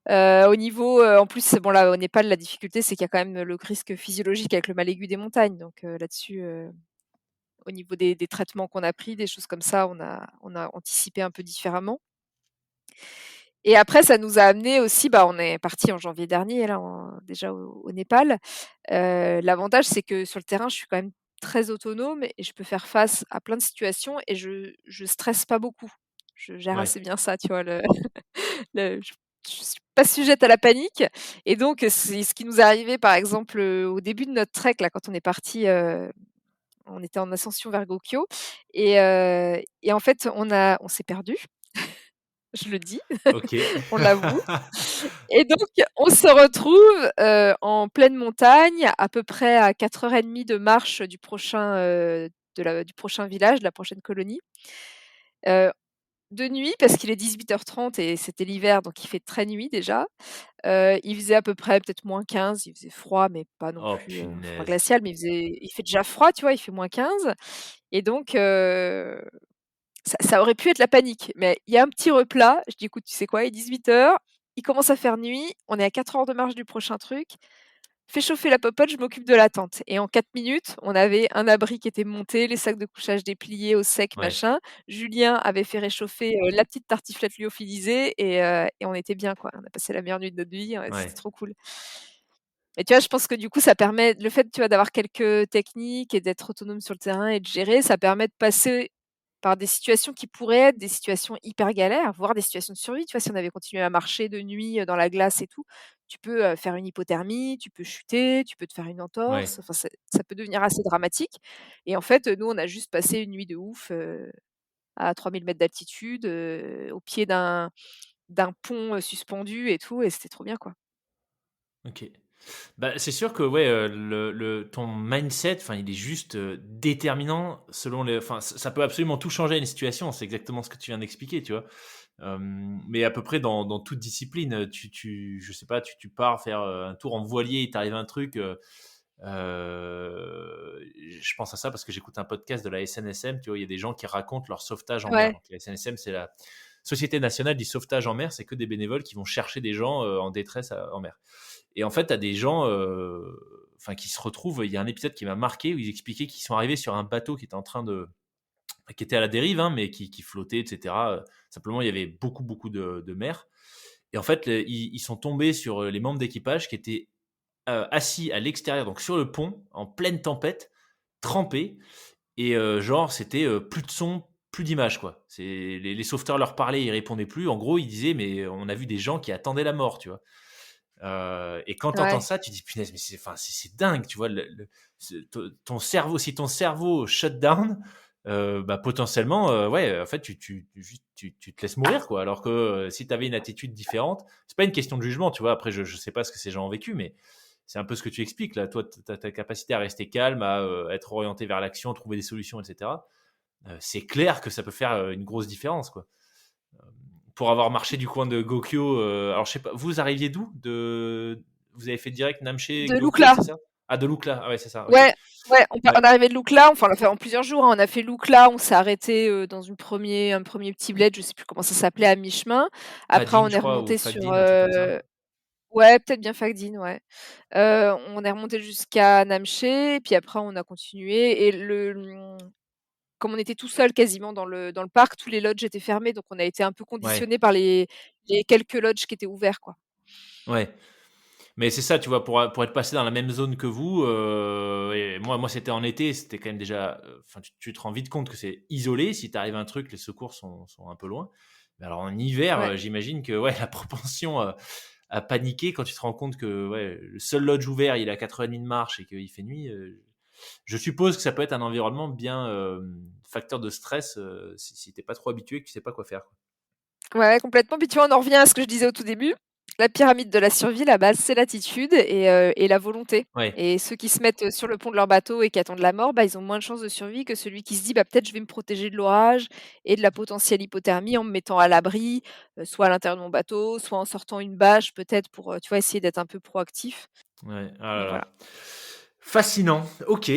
Speaker 1: Au niveau, en plus, bon là, au Népal, la difficulté, c'est qu'il y a quand même le risque physiologique avec le mal aigu des montagnes. Donc là-dessus, au niveau des traitements qu'on a pris, des choses comme ça, on a anticipé un peu différemment. Et après, ça nous a amené aussi, bah, on est parti en janvier dernier là, déjà au Népal. L'avantage, c'est que sur le terrain, je suis quand même très autonome et je peux faire face à plein de situations et je stresse pas beaucoup. Je gère
Speaker 2: Ouais,
Speaker 1: assez bien ça, tu vois? Je suis pas sujette à la panique et donc c'est ce qui nous est arrivé, par exemple, au début de notre trek là, quand on est parti, on était en ascension vers Gokyo et en fait, on s'est perdu. Je le dis,
Speaker 2: ok.
Speaker 1: on l'avoue. Et donc, on se retrouve en pleine montagne, à peu près à 4h30 de marche du prochain village, de la prochaine colonie. Heu, de nuit, parce qu'il est 18h30 et c'était l'hiver, donc il fait très nuit déjà. Il faisait à peu près peut-être -15, il faisait froid, mais pas non
Speaker 2: Oh
Speaker 1: plus, froid
Speaker 2: punaise.
Speaker 1: glacial, mais il fait déjà froid, tu vois? Il fait -15 et donc ça aurait pu être la panique, mais il y a un petit replat. Je dis: «Écoute, tu sais quoi? Il est 18h, il commence à faire nuit, on est à 4 heures de marche du prochain truc. Fais chauffer la popote, je m'occupe de la tente» et en 4 minutes, on avait un abri qui était monté, les sacs de couchage dépliés au sec,
Speaker 2: Ouais,
Speaker 1: machin. Julien avait fait réchauffer, la petite tartiflette lyophilisée et on était bien, quoi. On a passé la meilleure nuit de notre vie, c'était
Speaker 2: ouais,
Speaker 1: trop cool. Et tu vois, je pense que du coup, ça permet le fait, tu vois, d'avoir quelques techniques et d'être autonome sur le terrain et de gérer, ça permet de passer par des situations qui pourraient être des situations hyper galères, voire des situations de survie. Tu vois, si on avait continué à marcher de nuit, dans la glace et tout, tu peux, faire une hypothermie, tu peux chuter, tu peux te faire une
Speaker 2: ouais.
Speaker 1: entorse, enfin ça peut devenir assez dramatique et en fait, nous, on a juste passé une nuit de ouf, à 3000 mètres d'altitude, au pied d'un pont, suspendu et tout et c'était trop bien, quoi.
Speaker 2: OK. Bah, c'est sûr que ouais, ton mindset, enfin, il est juste, déterminant selon les enfin, ça peut absolument tout changer à une situation. C'est exactement ce que tu viens d'expliquer, tu vois? Mais à peu près dans toute discipline, je sais pas, tu pars faire, un tour en voilier, il t'arrive un truc, je pense à ça parce que j'écoute un podcast de la SNSM, tu vois? Il y a des gens qui racontent leur sauvetage en mer.
Speaker 1: Ouais,
Speaker 2: Donc la SNSM, c'est la Société nationale du sauvetage en mer, c'est que des bénévoles qui vont chercher des gens, en détresse en mer. Et en fait, tu as des gens, enfin, qui se retrouvent. Il y a un épisode qui m'a marqué où ils expliquaient qu'ils sont arrivés sur un bateau qui était en train de, qui était à la dérive, hein, mais qui flottait, etc. Simplement, il y avait beaucoup, beaucoup de mer. Et en fait, ils sont tombés sur les membres d'équipage qui étaient assis à l'extérieur, donc sur le pont, en pleine tempête, trempés. Et genre, c'était plus de son, plus d'image, quoi. Les sauveteurs leur parlaient, ils répondaient plus. En gros, ils disaient, mais on a vu des gens qui attendaient la mort, tu vois. Et quand tu entends
Speaker 1: ouais.
Speaker 2: ça, tu dis punaise, mais enfin, c'est dingue, tu vois. Ton cerveau, si ton cerveau shut down, bah, potentiellement, ouais, en fait, tu te laisses mourir, quoi. Alors que si tu avais une attitude différente, c'est pas une question de jugement, tu vois. Après, je sais pas ce que ces gens ont vécu, mais c'est un peu ce que tu expliques là. Toi, ta capacité à rester calme, à être orienté vers l'action, trouver des solutions, etc. C'est clair que ça peut faire une grosse différence, quoi. Pour avoir marché du coin de Gokyo, alors je sais pas, vous arriviez d'où? Vous avez fait direct Namché,
Speaker 1: De
Speaker 2: Gokyo,
Speaker 1: Loukla.
Speaker 2: c'est ça? Ah, de Lukla. Ah ouais, c'est ça, OK.
Speaker 1: Ouais, ouais,
Speaker 2: Ouais.
Speaker 1: on est arrivé de Loukla, enfin on l'a fait en plusieurs jours, hein. On a fait Loukla, on s'est arrêté, dans un premier petit bled, je sais plus comment ça s'appelait, à mi-chemin. Après
Speaker 2: Fadin,
Speaker 1: on
Speaker 2: je
Speaker 1: est
Speaker 2: crois, ou
Speaker 1: remonté sur,
Speaker 2: Fagdin, un truc comme ça.
Speaker 1: ouais, peut-être bien Fagdine, ouais. On est remonté jusqu'à Namché et puis après on a continué et comme on était tout seul quasiment dans le parc, tous les lodges étaient fermés, donc on a été un peu
Speaker 2: Ouais,
Speaker 1: conditionnés par les quelques lodges qui étaient ouverts, quoi.
Speaker 2: ouais. Mais c'est ça, tu vois, pour être passé dans la même zone que vous, et moi c'était en été, c'était quand même déjà, enfin, tu te rends vite compte que c'est isolé. Si t'arrive un truc, les secours sont un peu loin. Mais alors en hiver,
Speaker 1: Ouais.
Speaker 2: j'imagine que ouais, la propension à paniquer quand tu te rends compte que ouais, le seul lodge ouvert, il est à 4h30 de marche et qu'il fait nuit. Je suppose que ça peut être un environnement bien facteur de stress si t'es pas trop habitué et que tu sais pas quoi faire, quoi.
Speaker 1: Ouais, complètement. Puis tu vois, on en revient à ce que je disais au tout début. La pyramide de la survie, la base, c'est l'attitude et la volonté.
Speaker 2: Ouais,
Speaker 1: Et ceux qui se mettent sur le pont de leur bateau et qui attendent la mort, bah, ils ont moins de chances de survie que celui qui se dit bah, peut-être je vais me protéger de l'orage et de la potentielle hypothermie en me mettant à l'abri, soit à l'intérieur de mon bateau, soit en sortant une bâche, peut-être pour tu vois, essayer d'être un peu proactif.
Speaker 2: ouais, ah là
Speaker 1: Donc voilà.
Speaker 2: là. Fascinant. Ok.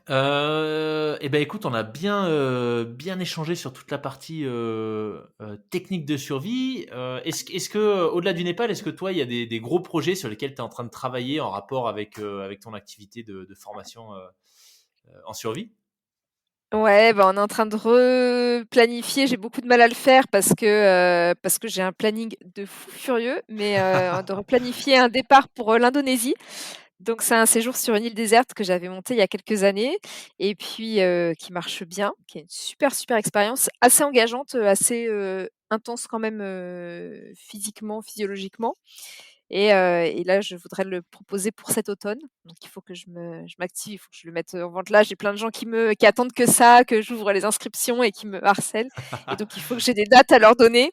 Speaker 2: Et ben écoute, on a bien échangé sur toute la partie technique de survie. Est-ce que au-delà du Népal, est-ce que toi, il y a des gros projets sur lesquels tu es en train de travailler en rapport avec ton activité de formation en survie?
Speaker 1: Ouais, bah, on est en train de replanifier. J'ai beaucoup de mal à le faire parce que j'ai un planning de fou furieux, mais de replanifier un départ pour, l'Indonésie. Donc c'est un séjour sur une île déserte que j'avais monté il y a quelques années et puis, qui marche bien, qui est une super, super expérience, assez engageante, assez, intense quand même, physiquement, physiologiquement et là, je voudrais le proposer pour cet automne. Donc il faut que je m'active, il faut que je le mette, en vente là. J'ai plein de gens qui attendent que ça, que j'ouvre les inscriptions et qui me harcèlent et donc il faut que j'ai des dates à leur donner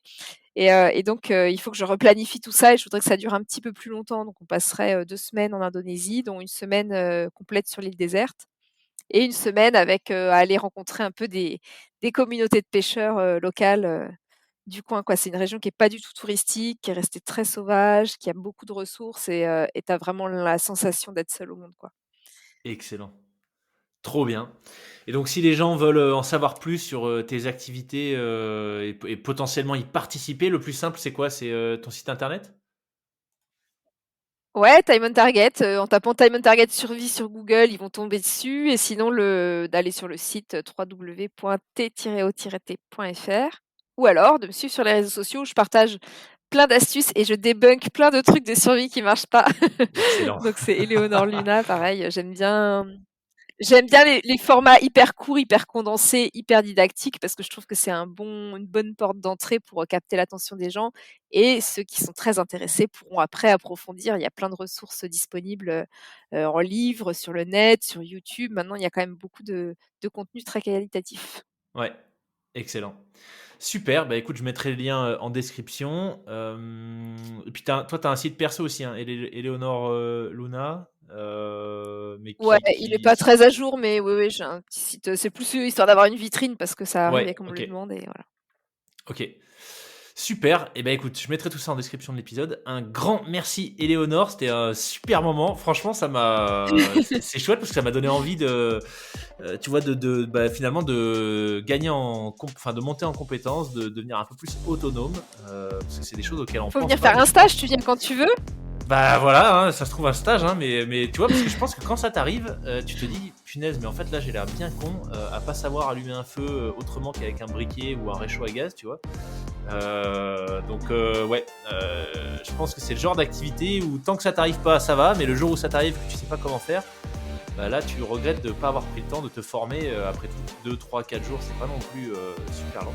Speaker 1: et donc il faut que je replanifie tout ça et je voudrais que ça dure un petit peu plus longtemps. Donc on passerait, 2 semaines en Indonésie, dont une semaine, complète sur l'île déserte et une semaine avec, à aller rencontrer un peu des communautés de pêcheurs, locales, du coin, quoi. C'est une région qui est pas du tout touristique, qui est restée très sauvage, qui a beaucoup de ressources et tu as vraiment la sensation d'être seul au monde, quoi.
Speaker 2: Excellent. Trop bien. Et donc, si les gens veulent en savoir plus sur tes activités et potentiellement y participer, le plus simple, c'est quoi? C'est ton site internet?
Speaker 1: Ouais, Time on Target, en tapant Time on Target survie sur Google, ils vont tomber dessus et sinon d'aller sur le site, www.t-o-t.fr ou alors de me suivre sur les réseaux sociaux où je partage plein d'astuces et je débunk plein de trucs de survie qui marchent pas.
Speaker 2: Excellent.
Speaker 1: Donc c'est Éléonore Luna, pareil, j'aime bien les formats hyper courts, hyper condensés, hyper didactiques parce que je trouve que c'est une bonne porte d'entrée pour, capter l'attention des gens et ceux qui sont très intéressés pourront après approfondir. Il y a plein de ressources disponibles, en livre, sur le net, sur YouTube. Maintenant, il y a quand même beaucoup de contenus très qualitatifs.
Speaker 2: Ouais, excellent. Super, bah écoute, je mettrai le lien en description. Et puis toi, tu as un site perso aussi, hein, Eleonore Luna, mais
Speaker 1: Ouais, il est pas très à jour, mais oui, oui, j'ai un petit site, c'est plus, histoire d'avoir une vitrine parce que ça arrive
Speaker 2: Ouais,
Speaker 1: et qu'on me
Speaker 2: ok,
Speaker 1: le demande et voilà.
Speaker 2: ok. Super, et ben écoute, je mettrai tout ça en description de l'épisode. Un grand merci Éléonore, c'était un super moment. Franchement, c'est chouette parce que ça m'a donné envie tu vois, bah, finalement de gagner enfin de monter en compétences, de devenir un peu plus autonome, parce que c'est des choses auxquelles on
Speaker 1: Faut
Speaker 2: pense
Speaker 1: venir
Speaker 2: pas,
Speaker 1: faire
Speaker 2: mais
Speaker 1: un
Speaker 2: je pense.
Speaker 1: stage, tu viens quand tu veux.
Speaker 2: Bah voilà, hein, ça se trouve un stage, hein, mais tu vois, parce que je pense que quand ça t'arrive, tu te dis, punaise, mais en fait là j'ai l'air bien con à pas savoir allumer un feu autrement qu'avec un briquet ou un réchaud à gaz, tu vois. Donc ouais, je pense que c'est le genre d'activité où tant que ça t'arrive pas, ça va, mais le jour où ça t'arrive que tu sais pas comment faire, bah là tu regrettes de pas avoir pris le temps de te former après tout 2, 3, 4 jours, c'est pas non plus super long.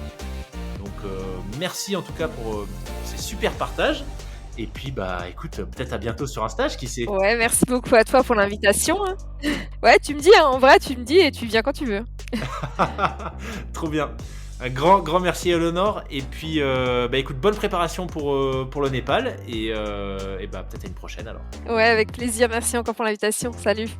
Speaker 2: Donc merci en tout cas pour ces super partages. Et puis bah écoute, peut-être à bientôt sur un stage, qui sait.
Speaker 1: Ouais, merci beaucoup à toi pour l'invitation, hein. Ouais, tu me dis, hein, en vrai, tu me dis et tu viens quand tu veux.
Speaker 2: Trop bien. Un grand merci à Eleonore. Et puis bah écoute, bonne préparation pour le Népal. Et bah peut-être à une prochaine alors.
Speaker 1: Ouais, avec plaisir. Merci encore pour l'invitation. Salut.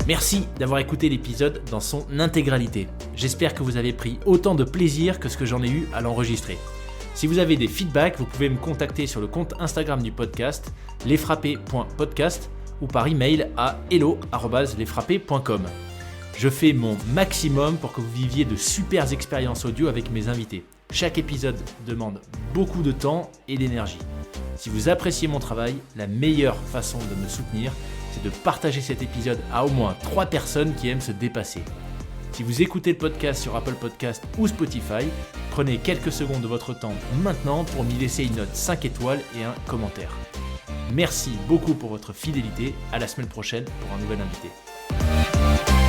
Speaker 2: Merci d'avoir écouté l'épisode dans son intégralité. J'espère que vous avez pris autant de plaisir que ce que j'en ai eu à l'enregistrer. Si vous avez des feedbacks, vous pouvez me contacter sur le compte Instagram du podcast, lesfrappés.podcast, ou par email à hello@lesfrappés.com. Je fais mon maximum pour que vous viviez de super expériences audio avec mes invités. Chaque épisode demande beaucoup de temps et d'énergie. Si vous appréciez mon travail, la meilleure façon de me soutenir, c'est de partager cet épisode à au moins 3 personnes qui aiment se dépasser. Si vous écoutez le podcast sur Apple Podcast ou Spotify, prenez quelques secondes de votre temps maintenant pour m'y laisser une note 5 étoiles et un commentaire. Merci beaucoup pour votre fidélité, à la semaine prochaine pour un nouvel invité.